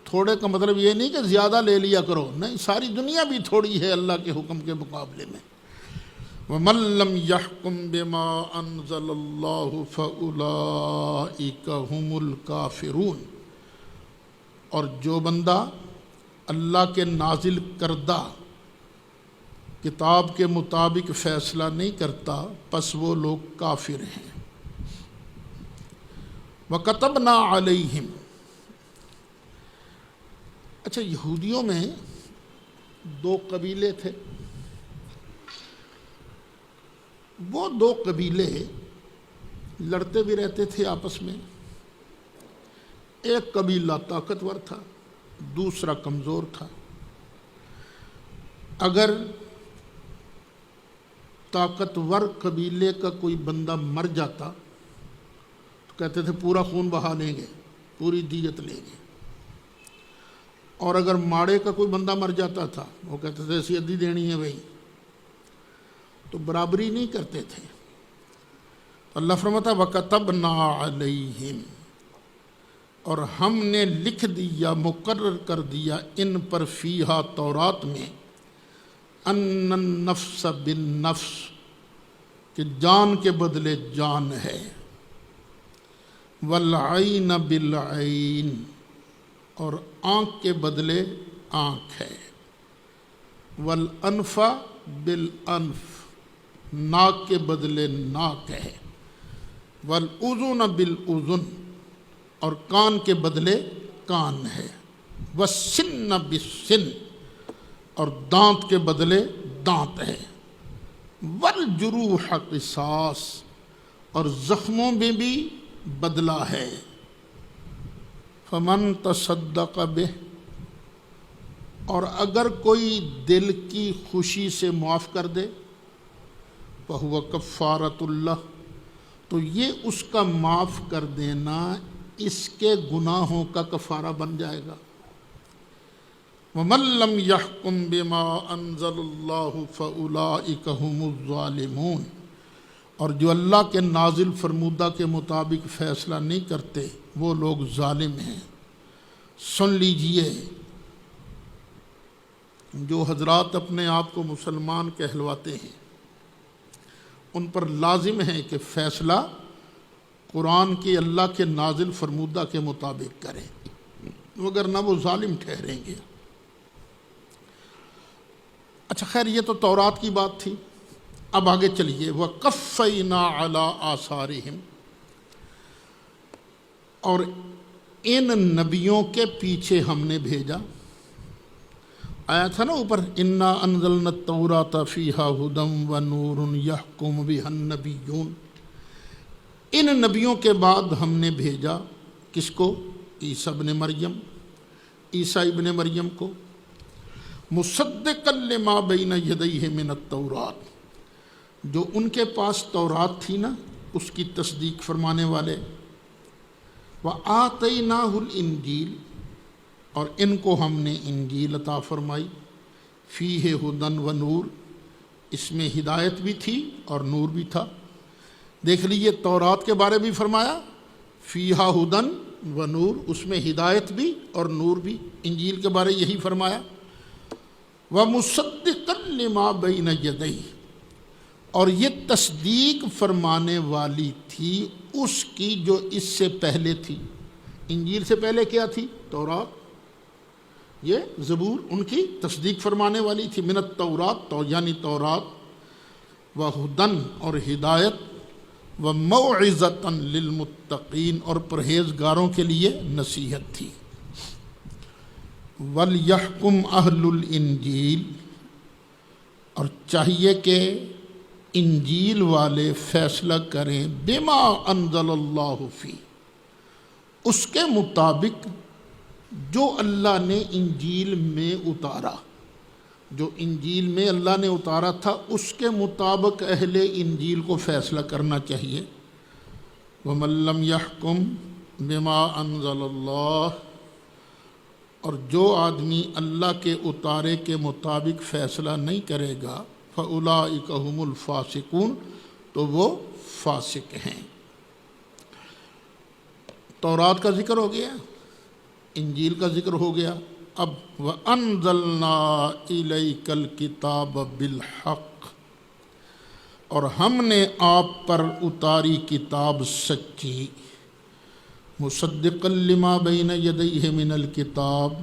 تھوڑے کا مطلب یہ نہیں کہ زیادہ لے لیا کرو، نہیں، ساری دنیا بھی تھوڑی ہے اللہ کے حکم کے مقابلے میں۔ وَمَن لَّمْ يَحْكُم بِمَا أَنزَلَ اللَّهُ فَأُولَٰئِكَ هُمُ الْكَافِرُونَ، اور جو بندہ اللہ کے نازل کردہ کتاب کے مطابق فیصلہ نہیں کرتا، پس وہ لوگ کافر ہیں۔ وَكَتَبْنَا عَلَيْهِمْ، اچھا، یہودیوں میں دو قبیلے تھے، وہ دو قبیلے لڑتے بھی رہتے تھے آپس میں۔ ایک قبیلہ طاقتور تھا، دوسرا کمزور تھا۔ اگر طاقتور قبیلے کا کوئی بندہ مر جاتا تو کہتے تھے پورا خون بہا لیں گے، پوری دیت لیں گے۔ اور اگر ماڑے کا کوئی بندہ مر جاتا تھا وہ کہتے تھے ایسی عدی دینی ہے بھائی، تو برابری نہیں کرتے تھے۔ اللہ فرماتا وَكَتَبْنَا عَلَيْهِمْ، اور ہم نے لکھ دیا، مقرر کر دیا ان پر، فیہا تورات میں، ان النفس بالنفس، کہ جان کے بدلے جان ہے، والعین بالعین، اور آنکھ کے بدلے آنکھ ہے، والانف بالانف، ناک کے بدلے ناک ہے، والاذن بالاذن، اور کان کے بدلے کان ہے، والسن بالسن، اور دانت کے بدلے دانت ہے، والجروح قصاص، اور زخموں میں بھی بدلہ ہے۔ فمن تصدق بہ، اور اگر کوئی دل کی خوشی سے معاف کر دے، فہو کفارۃ اللہ، تو یہ اس کا معاف کر دینا اس کے گناہوں کا کفارہ بن جائے گا۔ وَمَن لَّمْ يَحْكُم بِمَا أَنزَلَ اللَّهُ فَأُولَٰئِكَ هُمُ الظَّالِمُونَ، اور جو اللہ کے نازل فرمودہ کے مطابق فیصلہ نہیں کرتے وہ لوگ ظالم ہیں۔ سن لیجئے، جو حضرات اپنے آپ کو مسلمان کہلواتے ہیں ان پر لازم ہے کہ فیصلہ قرآن کے اللہ کے نازل فرمودہ کے مطابق کریں، وگرنہ وہ ظالم ٹھہریں گے۔ اچھا خیر، یہ تو تورات کی بات تھی۔ اب آگے چلیے، وَقَفَّيْنَا عَلَىٰ آثَارِهِمْ، اور ان نبیوں کے پیچھے ہم نے بھیجا۔ آیا تھا نا اوپر، اِنَّا أَنزَلْنَا التَّوْرَاةَ فِيهَا هُدًى وَنُورٌ يَحْكُمُ بِهَا النَّبِيُّونَ، ان نبیوں کے بعد ہم نے بھیجا کس کو؟ عیسیٰ ابن مریم، عیسیٰ ابن مریم کو، مُصَدِّقًا لِمَا بَيْنَ يَدَيْهِ مِنَ التَّوْرَاةِ، جو ان کے پاس تورات تھی نا اس کی تصدیق فرمانے والے، وَآتَيْنَاهُ الْإِنْجِيلَ، اور ان کو ہم نے انجیل عطا فرمائی، فیہ ہدن و نور، اس میں ہدایت بھی تھی اور نور بھی تھا۔ دیکھ لیجئے، تورات کے بارے بھی فرمایا فیہا ہدن و نور، اس میں ہدایت بھی اور نور بھی۔ انجیل کے بارے یہی فرمایا، وَمُصَدِّقًا لِمَا بَيْنَ يَدَيْهِ، اور یہ تصدیق فرمانے والی تھی اس کی جو اس سے پہلے تھی۔ انجیل سے پہلے کیا تھی؟ تورات، یہ زبور ان کی تصدیق فرمانے والی تھی۔ من التورات، تو یعنی تورات، وہدن اور ہدایت، وموعظۃ للمتقین اور پرہیزگاروں کے لیے نصیحت تھی۔ وَلْيَحْكُمْ أَهْلُ الْإِنْجِيلِ، اور چاہیے کہ انجیل والے فیصلہ کریں بما انزل اللہ فی، اس کے مطابق جو اللہ نے انجیل میں اتارا، جو انجیل میں اللہ نے اتارا تھا اس کے مطابق اہل انجیل کو فیصلہ کرنا چاہیے۔ وَمَن لَّمْ يَحْكُم بِمَا أَنزَلَ اللَّهُ، اور جو آدمی اللہ کے اتارے کے مطابق فیصلہ نہیں کرے گا، فَأُولَٰئِكَ هُمُ الْفَاسِقُونَ، تو وہ فاسق ہیں۔ تورات کا ذکر ہو گیا، انجیل کا ذکر ہو گیا، اب وَأَنزَلْنَا إِلَيْكَ الْكِتَابَ بِالْحَقِّ، اور ہم نے آپ پر اتاری کتاب سچی، مُصَدِّقًا لِمَا بَيْنَ يَدَيْهِ مِنَ الْكِتَابِ،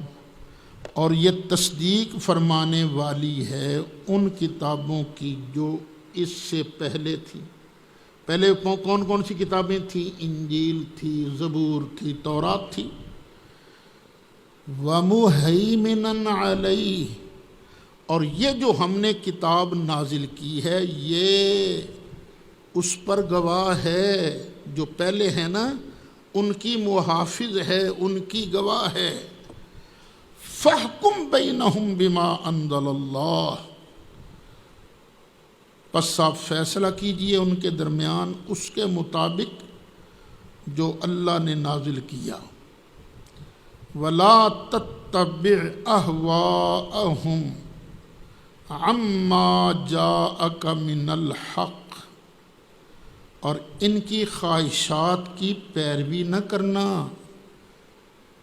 اور یہ تصدیق فرمانے والی ہے ان کتابوں کی جو اس سے پہلے تھی۔ پہلے کون کون سی کتابیں تھیں؟ انجیل تھی، زبور تھی، تورات تھی۔ وَمُهَيْمِنًا عَلَيْهِ، اور یہ جو ہم نے کتاب نازل کی ہے یہ اس پر گواہ ہے، جو پہلے ہے نا ان کی محافظ ہے، ان کی گواہ ہے۔ فَاحْكُم بَيْنَهُم بِمَا أَنزَلَ اللَّهُ، پس آپ فیصلہ کیجئے ان کے درمیان اس کے مطابق جو اللہ نے نازل کیا۔ وَلَا تَتَّبِعْ أَهْوَاءَهُمْ عَمَّا جَاءَكَ مِنَ الْحَقِّ، اور ان کی خواہشات کی پیروی نہ کرنا،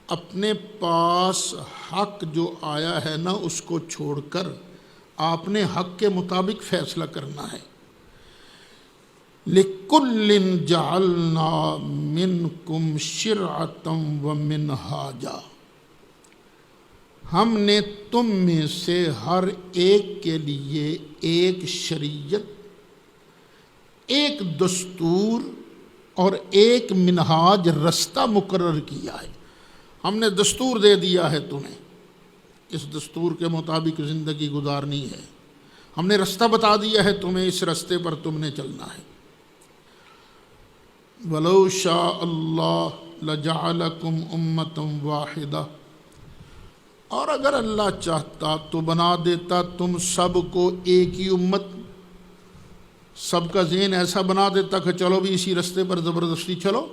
اپنے پاس حق جو آیا ہے نا اس کو چھوڑ کر آپ نے حق کے مطابق فیصلہ کرنا ہے۔ لِكُلٍّ جَعَلْنَا مِنْكُمْ شِرْعَةً وَمِنْهَاجًا، ہم نے تم میں سے ہر ایک کے لیے ایک شریعت، ایک دستور اور ایک منہاج رستہ مقرر کیا ہے۔ ہم نے دستور دے دیا ہے تمہیں، اس دستور کے مطابق زندگی گزارنی ہے۔ ہم نے رستہ بتا دیا ہے تمہیں، اس رستے پر تم نے چلنا ہے۔ وَلَوْ شَاءَ اللَّهُ لَجَعَلَكُمْ أُمَّةً وَاحِدَةً، اور اگر اللہ چاہتا تو بنا دیتا تم سب کو ایک ہی امت، سب کا ذہن ایسا بنا دیتا کہ چلو بھی اسی رستے پر زبردستی چلو،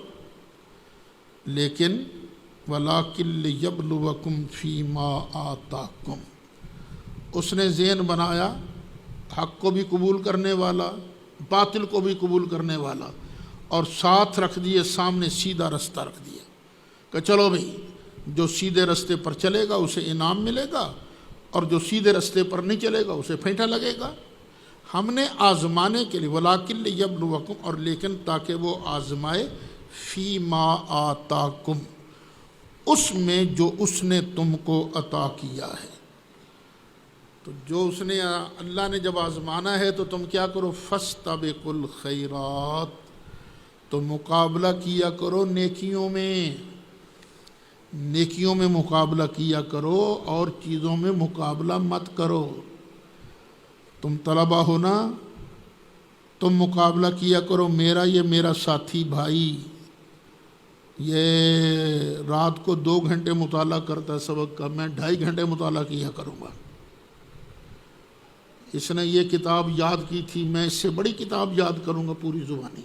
لیکن وَلَٰكِن لِيَبْلُوَكُمْ فِي مَا آتَاكُمْ، اس نے ذہن بنایا حق کو بھی قبول کرنے والا، باطل کو بھی قبول کرنے والا، اور ساتھ رکھ دیے سامنے سیدھا رستہ رکھ دیا کہ چلو بھئی جو سیدھے رستے پر چلے گا اسے انعام ملے گا، اور جو سیدھے رستے پر نہیں چلے گا اسے پھینٹا لگے گا۔ ہم نے آزمانے کے لیے وَلَٰكِن لِيَبْلُوَكُمْ، اور لیکن تاکہ وہ آزمائے فی ما آتاکم، اس میں جو اس نے تم کو عطا کیا ہے۔ تو جو اس نے اللہ نے جب آزمانا ہے تو تم کیا کرو؟ فاستبقوا الخیرات، تو مقابلہ کیا کرو نیکیوں میں، نیکیوں میں مقابلہ کیا کرو اور چیزوں میں مقابلہ مت کرو۔ تم طلبہ ہو نا، تم مقابلہ کیا کرو، یہ میرا ساتھی بھائی یہ رات کو 2 گھنٹے مطالعہ کرتا ہے سبق کا، میں 2.5 گھنٹے مطالعہ کیا کروں گا۔ اس نے یہ کتاب یاد کی تھی، میں اس سے بڑی کتاب یاد کروں گا پوری زبانی،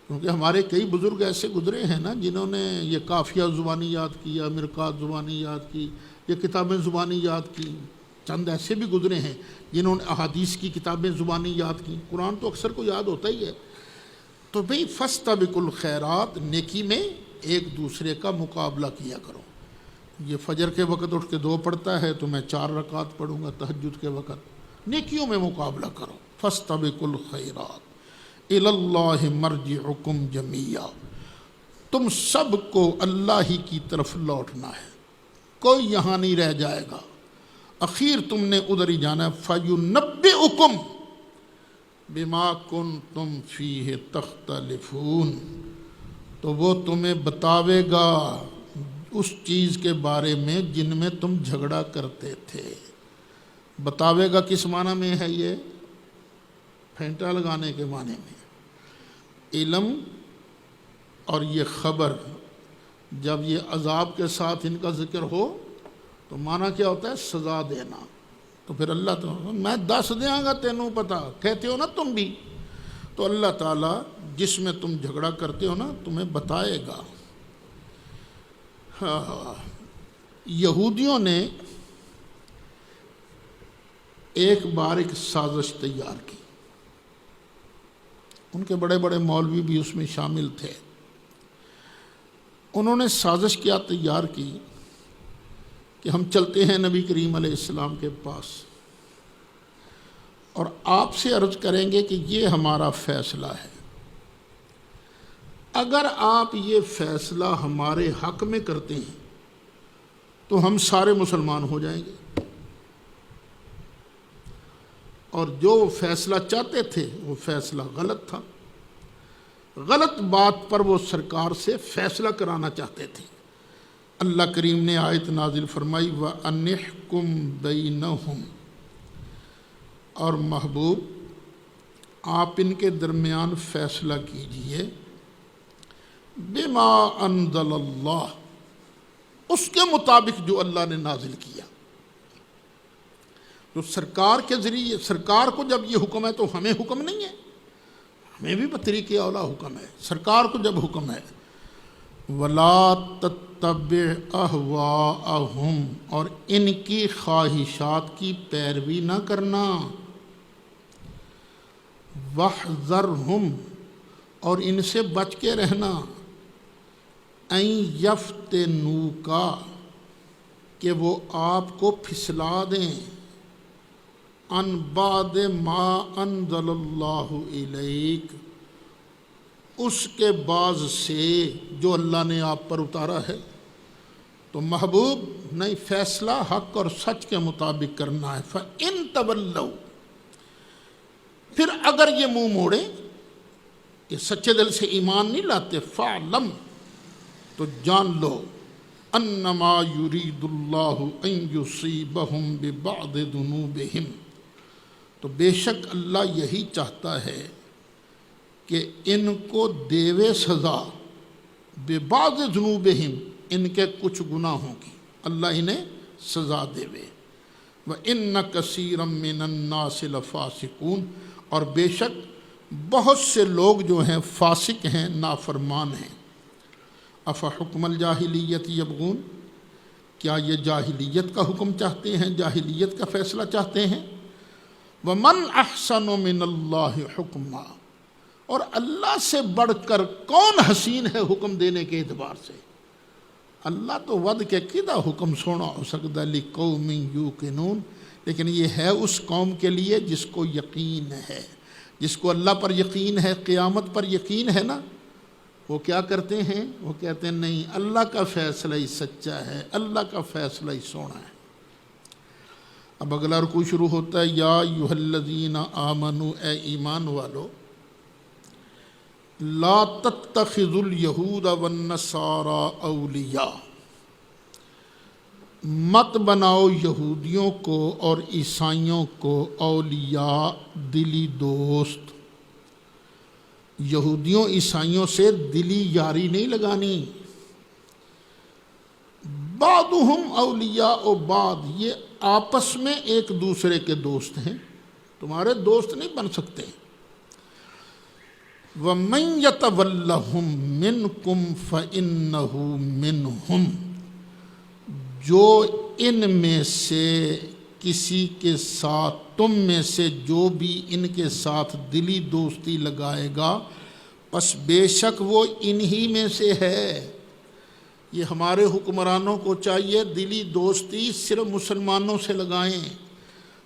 کیونکہ ہمارے کئی بزرگ ایسے گزرے ہیں نا جنہوں نے یہ قافیہ زبانی یاد کیا، مرقات زبانی یاد کی، یہ کتابیں زبانی یاد کی۔ چند ایسے بھی گزرے ہیں جنہوں نے احادیث کی کتابیں زبانی یاد کی۔ قرآن تو اکثر کو یاد ہوتا ہی ہے۔ تو بھئی فاستبقوا الخیرات، نیکی میں ایک دوسرے کا مقابلہ کیا کرو۔ یہ فجر کے وقت اٹھ کے 2 پڑھتا ہے تو میں 4 رکعت پڑھوں گا تہجد کے وقت، نیکیوں میں مقابلہ کرو۔ فاستبقوا الخیرات الی اللہ مرجعکم جمیعا، تم سب کو اللہ ہی کی طرف لوٹنا ہے، کوئی یہاں نہیں رہ جائے گا، اخیر تم نے ادھر ہی جانا ہے۔ فَيُنَبِّئُكُمْ بِمَا كُنْتُمْ فِيهِ تَخْتَلِفُونَ، تو وہ تمہیں بتاوے گا اس چیز کے بارے میں جن میں تم جھگڑا کرتے تھے۔ بتاوے گا کس معنی میں ہے؟ یہ پھینٹا لگانے کے معنی میں۔ علم اور یہ خبر جب یہ عذاب کے ساتھ ان کا ذکر ہو تو معنی کیا ہوتا ہے؟ سزا دینا۔ تو پھر اللہ تعالیٰ میں 10 دیاں گا تینوں پتہ، کہتے ہو نا تم بھی، تو اللہ تعالیٰ جس میں تم جھگڑا کرتے ہو نا تمہیں بتائے گا۔ یہودیوں نے ایک بار ایک سازش تیار کی، ان کے بڑے بڑے مولوی بھی اس میں شامل تھے۔ انہوں نے سازش کیا تیار کی کہ ہم چلتے ہیں نبی کریم علیہ السلام کے پاس اور آپ سے عرض کریں گے کہ یہ ہمارا فیصلہ ہے، اگر آپ یہ فیصلہ ہمارے حق میں کرتے ہیں تو ہم سارے مسلمان ہو جائیں گے، اور جو فیصلہ چاہتے تھے وہ فیصلہ غلط تھا، غلط بات پر وہ سرکار سے فیصلہ کرانا چاہتے تھے۔ اللہ کریم نے آیت نازل فرمائی وَأَنِحْكُمْ بَيْنَهُمْ، اور محبوب آپ ان کے درمیان فیصلہ کیجئے بِمَا أَنزَلَ اللَّهُ، اس کے مطابق جو اللہ نے نازل کیا۔ تو سرکار کے ذریعے، سرکار کو جب یہ حکم ہے تو ہمیں حکم نہیں ہے، ہمیں بھی بطریق اولا حکم ہے۔ سرکار کو جب حکم ہے وَلَا تَتَّبِعْ أَهْوَاءَهُمْ، اور ان کی خواہشات کی پیروی نہ کرنا، وَاحْذَرْهُمْ، اور ان سے بچ کے رہنا، أَن يَفْتِنُوكَ، کہ وہ آپ کو پھسلا دیں، عن بعد ما انزل اللہ الیک، اس کے بعض سے جو اللہ نے آپ پر اتارا ہے۔ تو محبوب نہیں، فیصلہ حق اور سچ کے مطابق کرنا ہے۔ فَإِن تَوَلَّوْا، پھر اگر یہ منہ موڑیں، یہ سچے دل سے ایمان نہیں لاتے، فَعْلَمْ، تو جان لو، انما یرید اللہ ان یصیبہم ببعض ذنوبہم، تو بے شک اللہ یہی چاہتا ہے کہ ان کو دیوے سزا، ببعض ذنوبہم، ان کے کچھ گناہوں کی اللہ انہیں سزا دیوے۔ وَإِنَّ كَثِيرًا مِّنَ النَّاسِ لَفَاسِقُونَ، اور بے شک بہت سے لوگ جو ہیں فاسق ہیں، نافرمان ہیں۔ افحکم الجاہلیت یبغون، کیا یہ جاہلیت کا حکم چاہتے ہیں، جاہلیت کا فیصلہ چاہتے ہیں؟ ومن احسن من اللہ حکما، اور اللہ سے بڑھ کر کون حسین ہے حکم دینے کے اعتبار سے؟ اللہ تو ود کے کدا حکم سونا ہو سکتا لقوم یوقنون، لیکن یہ ہے اس قوم کے لیے جس کو یقین ہے، جس کو اللہ پر یقین ہے، قیامت پر یقین ہے نا، وہ کیا کرتے ہیں؟ وہ کہتے ہیں نہیں، اللہ کا فیصلہ ہی سچا ہے، اللہ کا فیصلہ ہی سونا ہے۔ اب اگلا رکوع شروع ہوتا ہے، یا ایھا الذین آمنوا، اے ایمان والو، لا تتخذوا الیہود والنصارى اولیاء، مت بناؤ یہودیوں کو اور عیسائیوں کو اولیاء، دلی دوست۔ یہودیوں عیسائیوں سے دلی یاری نہیں لگانی۔ بعضهم اولیاء بعض، یہ آپس میں ایک دوسرے کے دوست ہیں، تمہارے دوست نہیں بن سکتے۔ وَمَن يَتَوَلَّهُم مِّنكُمْ فَإِنَّهُ مِنْهُمْ، جو ان میں سے کسی کے ساتھ، تم میں سے جو بھی ان کے ساتھ دلی دوستی لگائے گا، پس بے شک وہ انہی میں سے ہے۔ یہ ہمارے حکمرانوں کو چاہیے دلی دوستی صرف مسلمانوں سے لگائیں،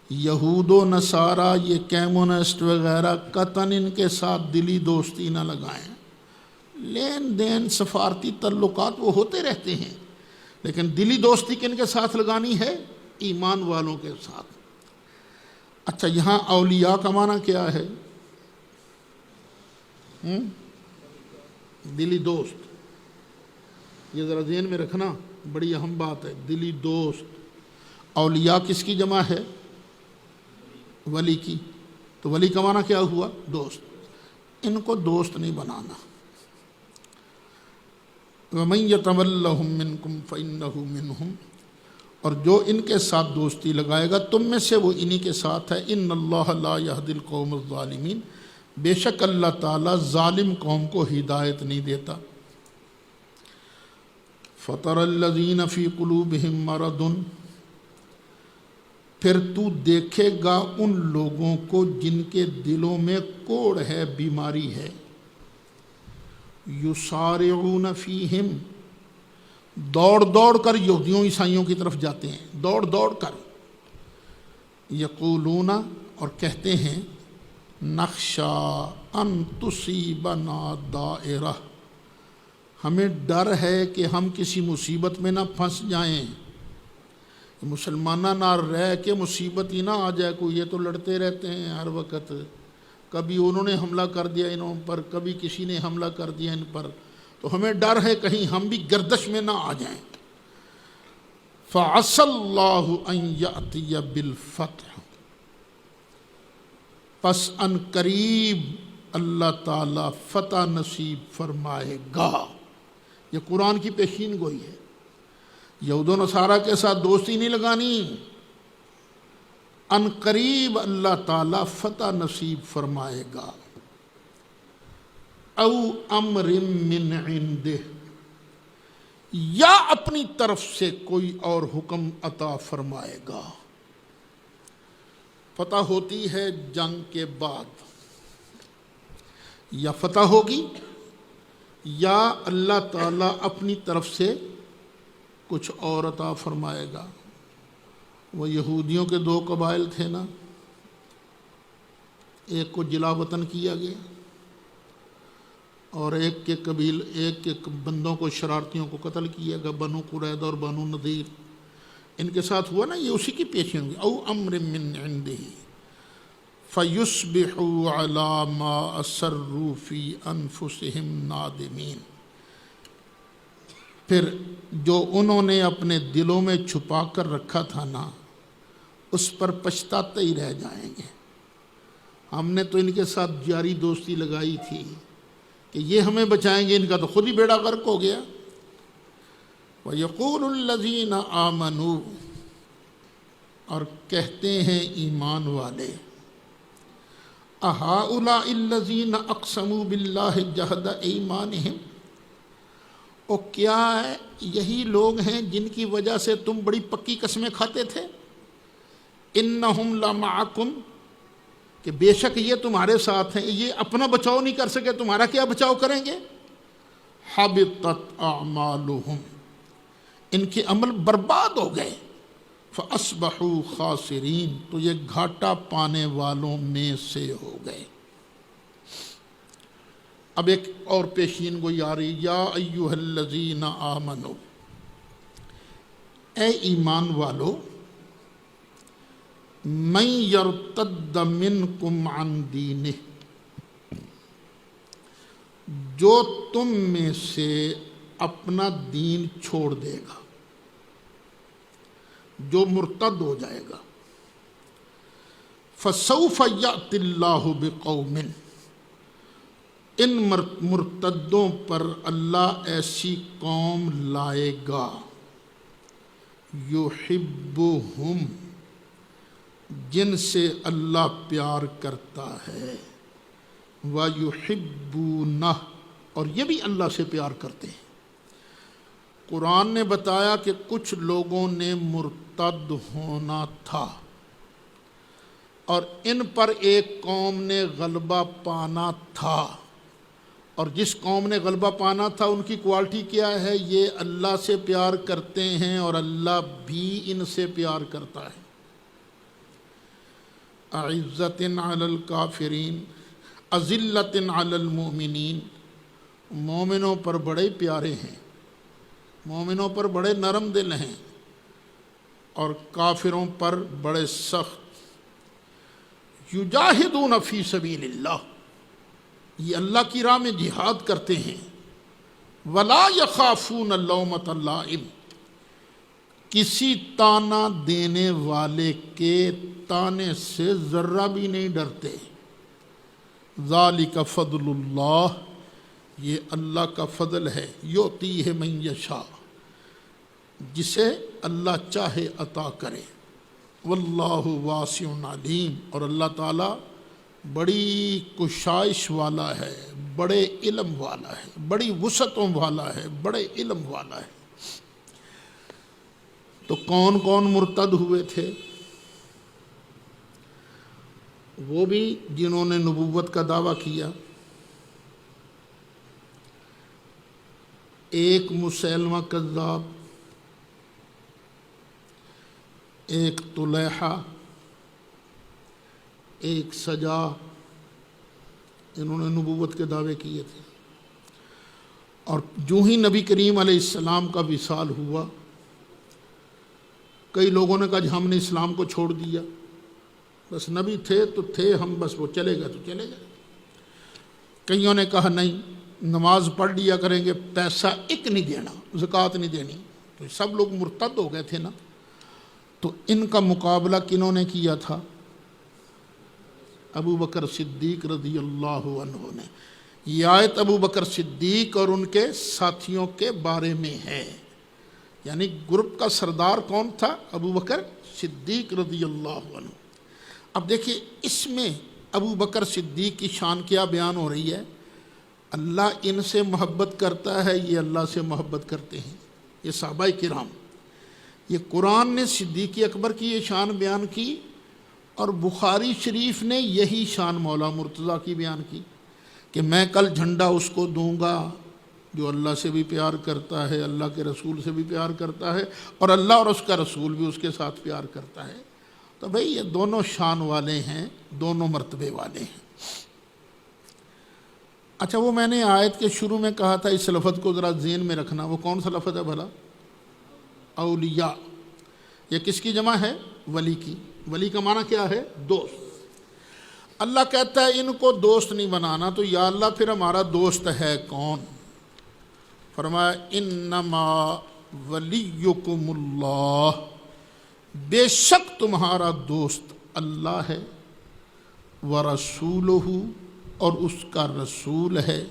یہود و نصارہ، یہ کیمونسٹ وغیرہ قطعاً ان کے ساتھ دلی دوستی نہ لگائیں۔ لین دین، سفارتی تعلقات وہ ہوتے رہتے ہیں، لیکن دلی دوستی کن کے ساتھ لگانی ہے؟ ایمان والوں کے ساتھ۔ اچھا، یہاں اولیاء کا معنی کیا ہے؟ دلی دوست، یہ ذرا ذہن میں رکھنا، بڑی اہم بات ہے۔ دلی دوست، اولیاء کس کی جمع ہے؟ ولی کی۔ تو ولی کا معنی کیا ہوا؟ دوست۔ ان کو دوست نہیں بنانا۔ وَمَن يَتَوَلَّهُم مِّنكُمْ فَإِنَّهُ مِنْهُمْ، اور جو ان کے ساتھ دوستی لگائے گا تم میں سے، وہ انہی کے ساتھ ہے۔ إِنَّ اللَّهَ لَا يَهْدِي الْقَوْمَ الظَّالِمِينَ، بے شک اللہ تعالیٰ ظالم قوم کو ہدایت نہیں دیتا۔ فَتَرَى الَّذِينَ فِي قُلُوبِهِم مَّرَضٌ، پھر تو دیکھے گا ان لوگوں کو جن کے دلوں میں کوڑ ہے، بیماری ہے۔ یسارعون فیہم، دوڑ دوڑ کر یہودیوں عیسائیوں کی طرف جاتے ہیں، دوڑ دوڑ کر۔ یقولون، اور کہتے ہیں، نخشا ان تصیبنا دائرہ، ہمیں ڈر ہے کہ ہم کسی مصیبت میں نہ پھنس جائیں۔ مسلمانہ نہ رہ کے مصیبت ہی نہ آ جائے کوئی، یہ تو لڑتے رہتے ہیں ہر وقت، کبھی انہوں نے حملہ کر دیا انہوں پر، کبھی کسی نے حملہ کر دیا ان پر، تو ہمیں ڈر ہے کہیں ہم بھی گردش میں نہ آ جائیں۔ فَعَسَى اللَّهُ أَن يَأْتِيَ بِالْفَتْحِ، پس ان قریب اللہ تعالیٰ فتح نصیب فرمائے گا۔ یہ قرآن کی پیشین گوئی ہے۔ یہود و نصارہ کے ساتھ دوستی نہیں لگانی، ان قریب اللہ تعالیٰ فتح نصیب فرمائے گا۔ او امر من عنده، یا اپنی طرف سے کوئی اور حکم عطا فرمائے گا۔ فتح ہوتی ہے جنگ کے بعد، یا فتح ہوگی یا اللہ تعالیٰ اپنی طرف سے کچھ اور عطا فرمائے گا۔ وہ یہودیوں کے دو قبائل تھے نا، ایک کو جلا وطن کیا گیا اور ایک کے بندوں کو، شرارتیوں کو قتل کیا گیا، بنو قریظہ اور بنو نذیر۔ ان کے ساتھ ہوا نا، یہ اسی کی پیشین ہوگی۔ او امر من عنده فیصبحوا علی ما اسروا فی انفسہم نادمین، پھر جو انہوں نے اپنے دلوں میں چھپا کر رکھا تھا نا، اس پر پچھتاتے ہی رہ جائیں گے۔ ہم نے تو ان کے ساتھ جاری دوستی لگائی تھی کہ یہ ہمیں بچائیں گے، ان کا تو خود ہی بیڑا غرق ہو گیا۔ وَيَقُولُ الَّذِينَ آمَنُوا، اور کہتے ہیں ایمان والے، اہؤلاء الذین اقسموا باللہ جہد ایمانہم، اور کیا یہی لوگ ہیں جن کی وجہ سے تم بڑی پکی قسمیں کھاتے تھے؟ انہم لمعکم، کہ بے شک یہ تمہارے ساتھ ہیں، یہ اپنا بچاؤ نہیں کر سکے، تمہارا کیا بچاؤ کریں گے؟ حبطت اعمالہم، ان کے عمل برباد ہو گئے، فاصبحوا خاسرین، تو یہ گھاٹا پانے والوں میں سے ہو گئے۔ اب ایک اور پیشین گوئی آ رہی، یا ایہا الذین آمنوا، اے ایمان والو، من یرتد منکم عن دینہ، جو تم میں سے اپنا دین چھوڑ دے گا، جو مرتد ہو جائے گا، فسوف یأتی اللہ بقوم، ان مرتدوں پر اللہ ایسی قوم لائے گا، یحبہم، جن سے اللہ پیار کرتا ہے، وَيُحِبُّونَهُ، اور یہ بھی اللہ سے پیار کرتے ہیں۔ قرآن نے بتایا کہ کچھ لوگوں نے مرتد ہونا تھا، اور ان پر ایک قوم نے غلبہ پانا تھا، اور جس قوم نے غلبہ پانا تھا ان کی کوالٹی کیا ہے؟ یہ اللہ سے پیار کرتے ہیں اور اللہ بھی ان سے پیار کرتا ہے۔ اعزۃ علی الکافرین اذلۃ علی المؤمنین، مومنوں پر بڑے پیارے ہیں، مومنوں پر بڑے نرم دل ہیں، اور کافروں پر بڑے سخت۔ یجاہدون فی سبیل اللہ، یہ اللہ کی راہ میں جہاد کرتے ہیں۔ ولا یخافون لومۃ لائم، کسی طعنہ دینے والے کے طعنے سے ذرہ بھی نہیں ڈرتے۔ ذالک فضل اللہ، یہ اللہ کا فضل ہے، یؤتیہ من یشاء، جسے اللہ چاہے عطا کرے۔ واللہ واسع علیم، اور اللہ تعالیٰ بڑی کشائش والا ہے، بڑے علم والا ہے، بڑی وسعتوں والا ہے، بڑے علم والا ہے۔ تو کون کون مرتد ہوئے تھے؟ وہ بھی جنہوں نے نبوت کا دعویٰ کیا، ایک مسیلمہ کذاب، ایک طلیحہ، ایک سجا، انہوں نے نبوت کے دعوے کیے تھے۔ اور جو ہی نبی کریم علیہ السلام کا وصال ہوا، کئی لوگوں نے کہا کہ ہم نے اسلام کو چھوڑ دیا، بس نبی تھے تو تھے ہم، بس وہ چلے گئے تو چلے گئے۔ کئیوں نے کہا نہیں، نماز پڑھ لیا کریں گے، پیسہ ایک نہیں دینا، زکوٰۃ نہیں دینی، تو سب لوگ مرتد ہو گئے تھے نا۔ تو ان کا مقابلہ کنہوں نے کیا تھا؟ ابو بکر صدیق رضی اللہ عنہ نے۔ یہ آیت ابو بکر صدیق اور ان کے ساتھیوں کے بارے میں ہے، یعنی گروپ کا سردار کون تھا؟ ابو بکر صدیق رضی اللہ عنہ۔ اب دیکھیے اس میں ابو بکر صدیق کی شان کیا بیان ہو رہی ہے؟ اللہ ان سے محبت کرتا ہے، یہ اللہ سے محبت کرتے ہیں، یہ صحابہ کرام۔ یہ قرآن نے صدیق اکبر کی یہ شان بیان کی، اور بخاری شریف نے یہی شان مولا مرتضیٰ کی بیان کی کہ میں کل جھنڈا اس کو دوں گا جو اللہ سے بھی پیار کرتا ہے، اللہ کے رسول سے بھی پیار کرتا ہے، اور اللہ اور اس کا رسول بھی اس کے ساتھ پیار کرتا ہے۔ تو بھئی یہ دونوں شان والے ہیں، دونوں مرتبے والے ہیں۔ اچھا، وہ میں نے آیت کے شروع میں کہا تھا، اس لفظ کو ذرا ذہن میں رکھنا، وہ کون سا لفظ ہے بھلا؟ اولیاء۔ یہ کس کی جمع ہے؟ ولی کی۔ ولی کا معنی کیا ہے؟ دوست۔ اللہ کہتا ہے ان کو دوست نہیں بنانا، تو یا اللہ پھر ہمارا دوست ہے کون؟ فرمایا انما ولیکم اللہ، بے شک تمہارا دوست اللہ ہے، ورسولہ، اور اس کا رسول ہے،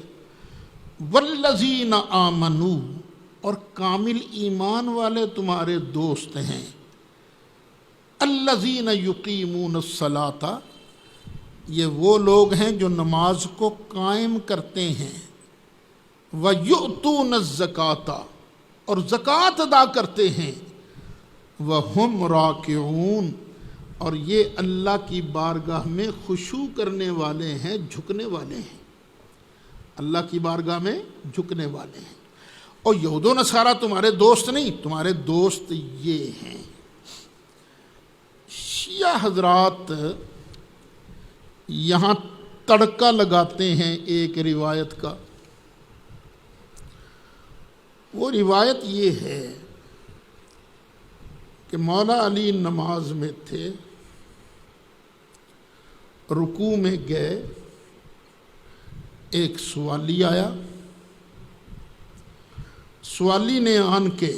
والذین آمنوا، اور کامل ایمان والے تمہارے دوست ہیں، الذین یقیمون الصلاۃ، یہ وہ لوگ ہیں جو نماز کو قائم کرتے ہیں، وَيُؤْتُونَ الزَّكَاةَ اور زکوٰۃ ادا کرتے ہیں، وَهُمْ رَاكِعُونَ اور یہ اللہ کی بارگاہ میں خشوع کرنے والے ہیں، جھکنے والے ہیں، اللہ کی بارگاہ میں جھکنے والے ہیں۔ اور یہود و نصارہ تمہارے دوست نہیں، تمہارے دوست یہ ہیں۔ شیعہ حضرات یہاں تڑکا لگاتے ہیں ایک روایت کا۔ وہ روایت یہ ہے کہ مولا علی نماز میں تھے، رکوع میں گئے، ایک سوالی آیا، سوالی نے آن کے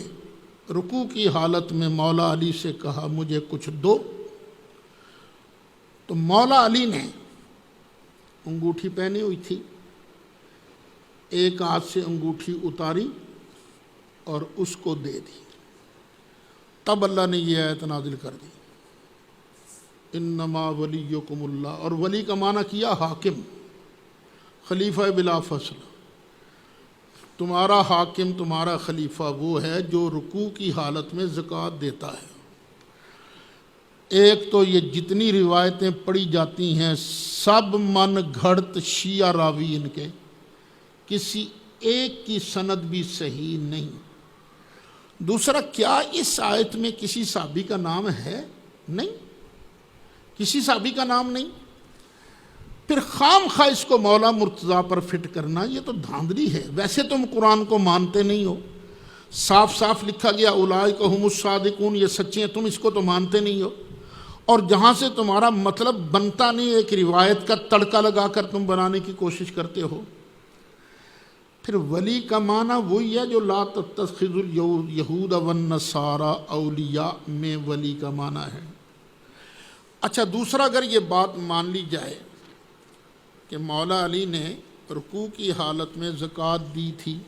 رکوع کی حالت میں مولا علی سے کہا مجھے کچھ دو، تو مولا علی نے انگوٹھی پہنی ہوئی تھی، ایک ہاتھ سے انگوٹھی اتاری اور اس کو دے دی۔ تب اللہ نے یہ آیت نازل کر دی، انما ولیکم اللہ، اور ولی کا معنی کیا حاکم، خلیفہ بلا فصل۔ تمہارا حاکم، تمہارا خلیفہ وہ ہے جو رکوع کی حالت میں زکوٰۃ دیتا ہے۔ ایک تو یہ جتنی روایتیں پڑھی جاتی ہیں سب من گھڑت شیعہ راوی ان کے، کسی ایک کی سند بھی صحیح نہیں۔ دوسرا، کیا اس آیت میں کسی صحابی کا نام ہے؟ نہیں، کسی صحابی کا نام نہیں۔ پھر خام خواہ اس کو مولا مرتضیٰ پر فٹ کرنا یہ تو دھاندلی ہے۔ ویسے تم قرآن کو مانتے نہیں ہو، صاف صاف لکھا گیا اولئک ھم الصادقون، یہ سچے ہیں، تم اس کو تو مانتے نہیں ہو، اور جہاں سے تمہارا مطلب بنتا نہیں ایک روایت کا تڑکا لگا کر تم بنانے کی کوشش کرتے ہو۔ پھر ولی کا معنی وہی ہے جو لا تتخذوا الیہود والنصارى اولیاء میں ولی کا معنی ہے۔ اچھا، دوسرا اگر یہ بات مان لی جائے کہ مولا علی نے رکوع کی حالت میں زکوٰۃ دی تھی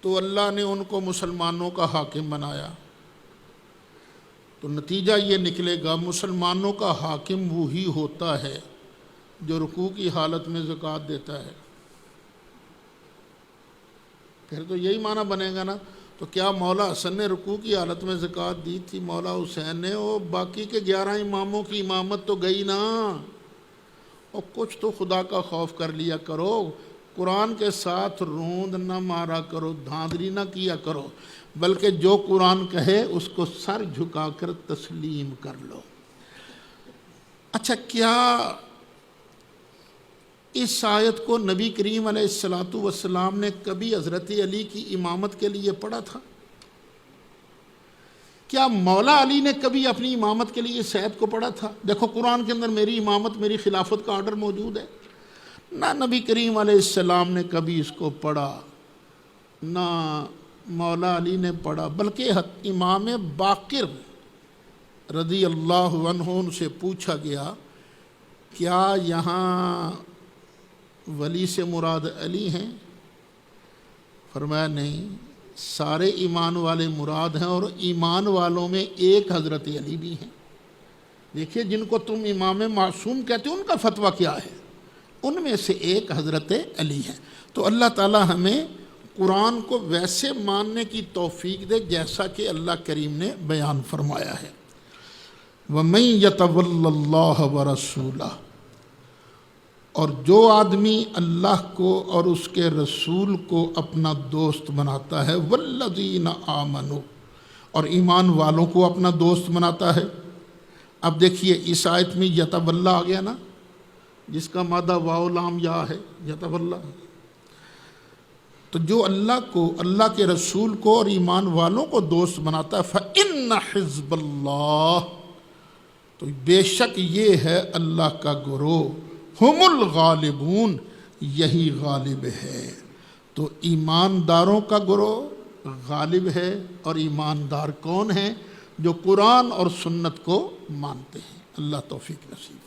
تو اللہ نے ان کو مسلمانوں کا حاکم بنایا، تو نتیجہ یہ نکلے گا مسلمانوں کا حاکم وہی ہوتا ہے جو رکوع کی حالت میں زکوٰۃ دیتا ہے۔ پھر تو یہی معنی بنے گا نا۔ تو کیا مولا حسن نے رکوع کی حالت میں زکوٰۃ دی تھی؟ مولا حسین نے؟ وہ باقی کے 11 اماموں کی امامت تو گئی نا۔ اور کچھ تو خدا کا خوف کر لیا کرو، قرآن کے ساتھ روند نہ مارا کرو، دھاندلی نہ کیا کرو، بلکہ جو قرآن کہے اس کو سر جھکا کر تسلیم کر لو۔ اچھا، کیا اس آیت کو نبی کریم علیہ السلام نے کبھی حضرت علی کی امامت کے لیے پڑھا تھا؟ کیا مولا علی نے کبھی اپنی امامت کے لیے اس آیت کو پڑھا تھا؟ دیکھو قرآن کے اندر میری امامت، میری خلافت کا آرڈر موجود ہے۔ نہ نبی کریم علیہ السلام نے کبھی اس کو پڑھا، نہ مولا علی نے پڑھا، بلکہ امام باقر رضی اللہ عنہ سے پوچھا گیا کیا یہاں ولی سے مراد علی ہیں؟ فرمایا نہیں، سارے ایمان والے مراد ہیں، اور ایمان والوں میں ایک حضرت علی بھی ہیں۔ دیکھیے، جن کو تم امام معصوم کہتے ہو ان کا فتویٰ کیا ہے، ان میں سے ایک حضرت علی ہے۔ تو اللہ تعالی ہمیں قرآن کو ویسے ماننے کی توفیق دے جیسا کہ اللہ کریم نے بیان فرمایا ہے۔ وَمَن يَتَوَلَّ اللَّهَ وَرَسُولَهُ اور جو آدمی اللہ کو اور اس کے رسول کو اپنا دوست بناتا ہے، وَالَّذِينَ آمَنُوا اور ایمان والوں کو اپنا دوست بناتا ہے۔ اب دیکھیے اس آیت میں یتولی آ گیا نا، جس کا مادہ واو لام یا ہے، یتولی۔ تو جو اللہ کو، اللہ کے رسول کو اور ایمان والوں کو دوست بناتا ہے، فَإِنَّ حِزْبَ اللَّهِ تو بے شک یہ ہے اللہ کا گروہ، ہم الغالبون یہی غالب ہے۔ تو ایمانداروں کا گروہ غالب ہے، اور ایماندار کون ہیں؟ جو قرآن اور سنت کو مانتے ہیں۔ اللہ توفیق نصیب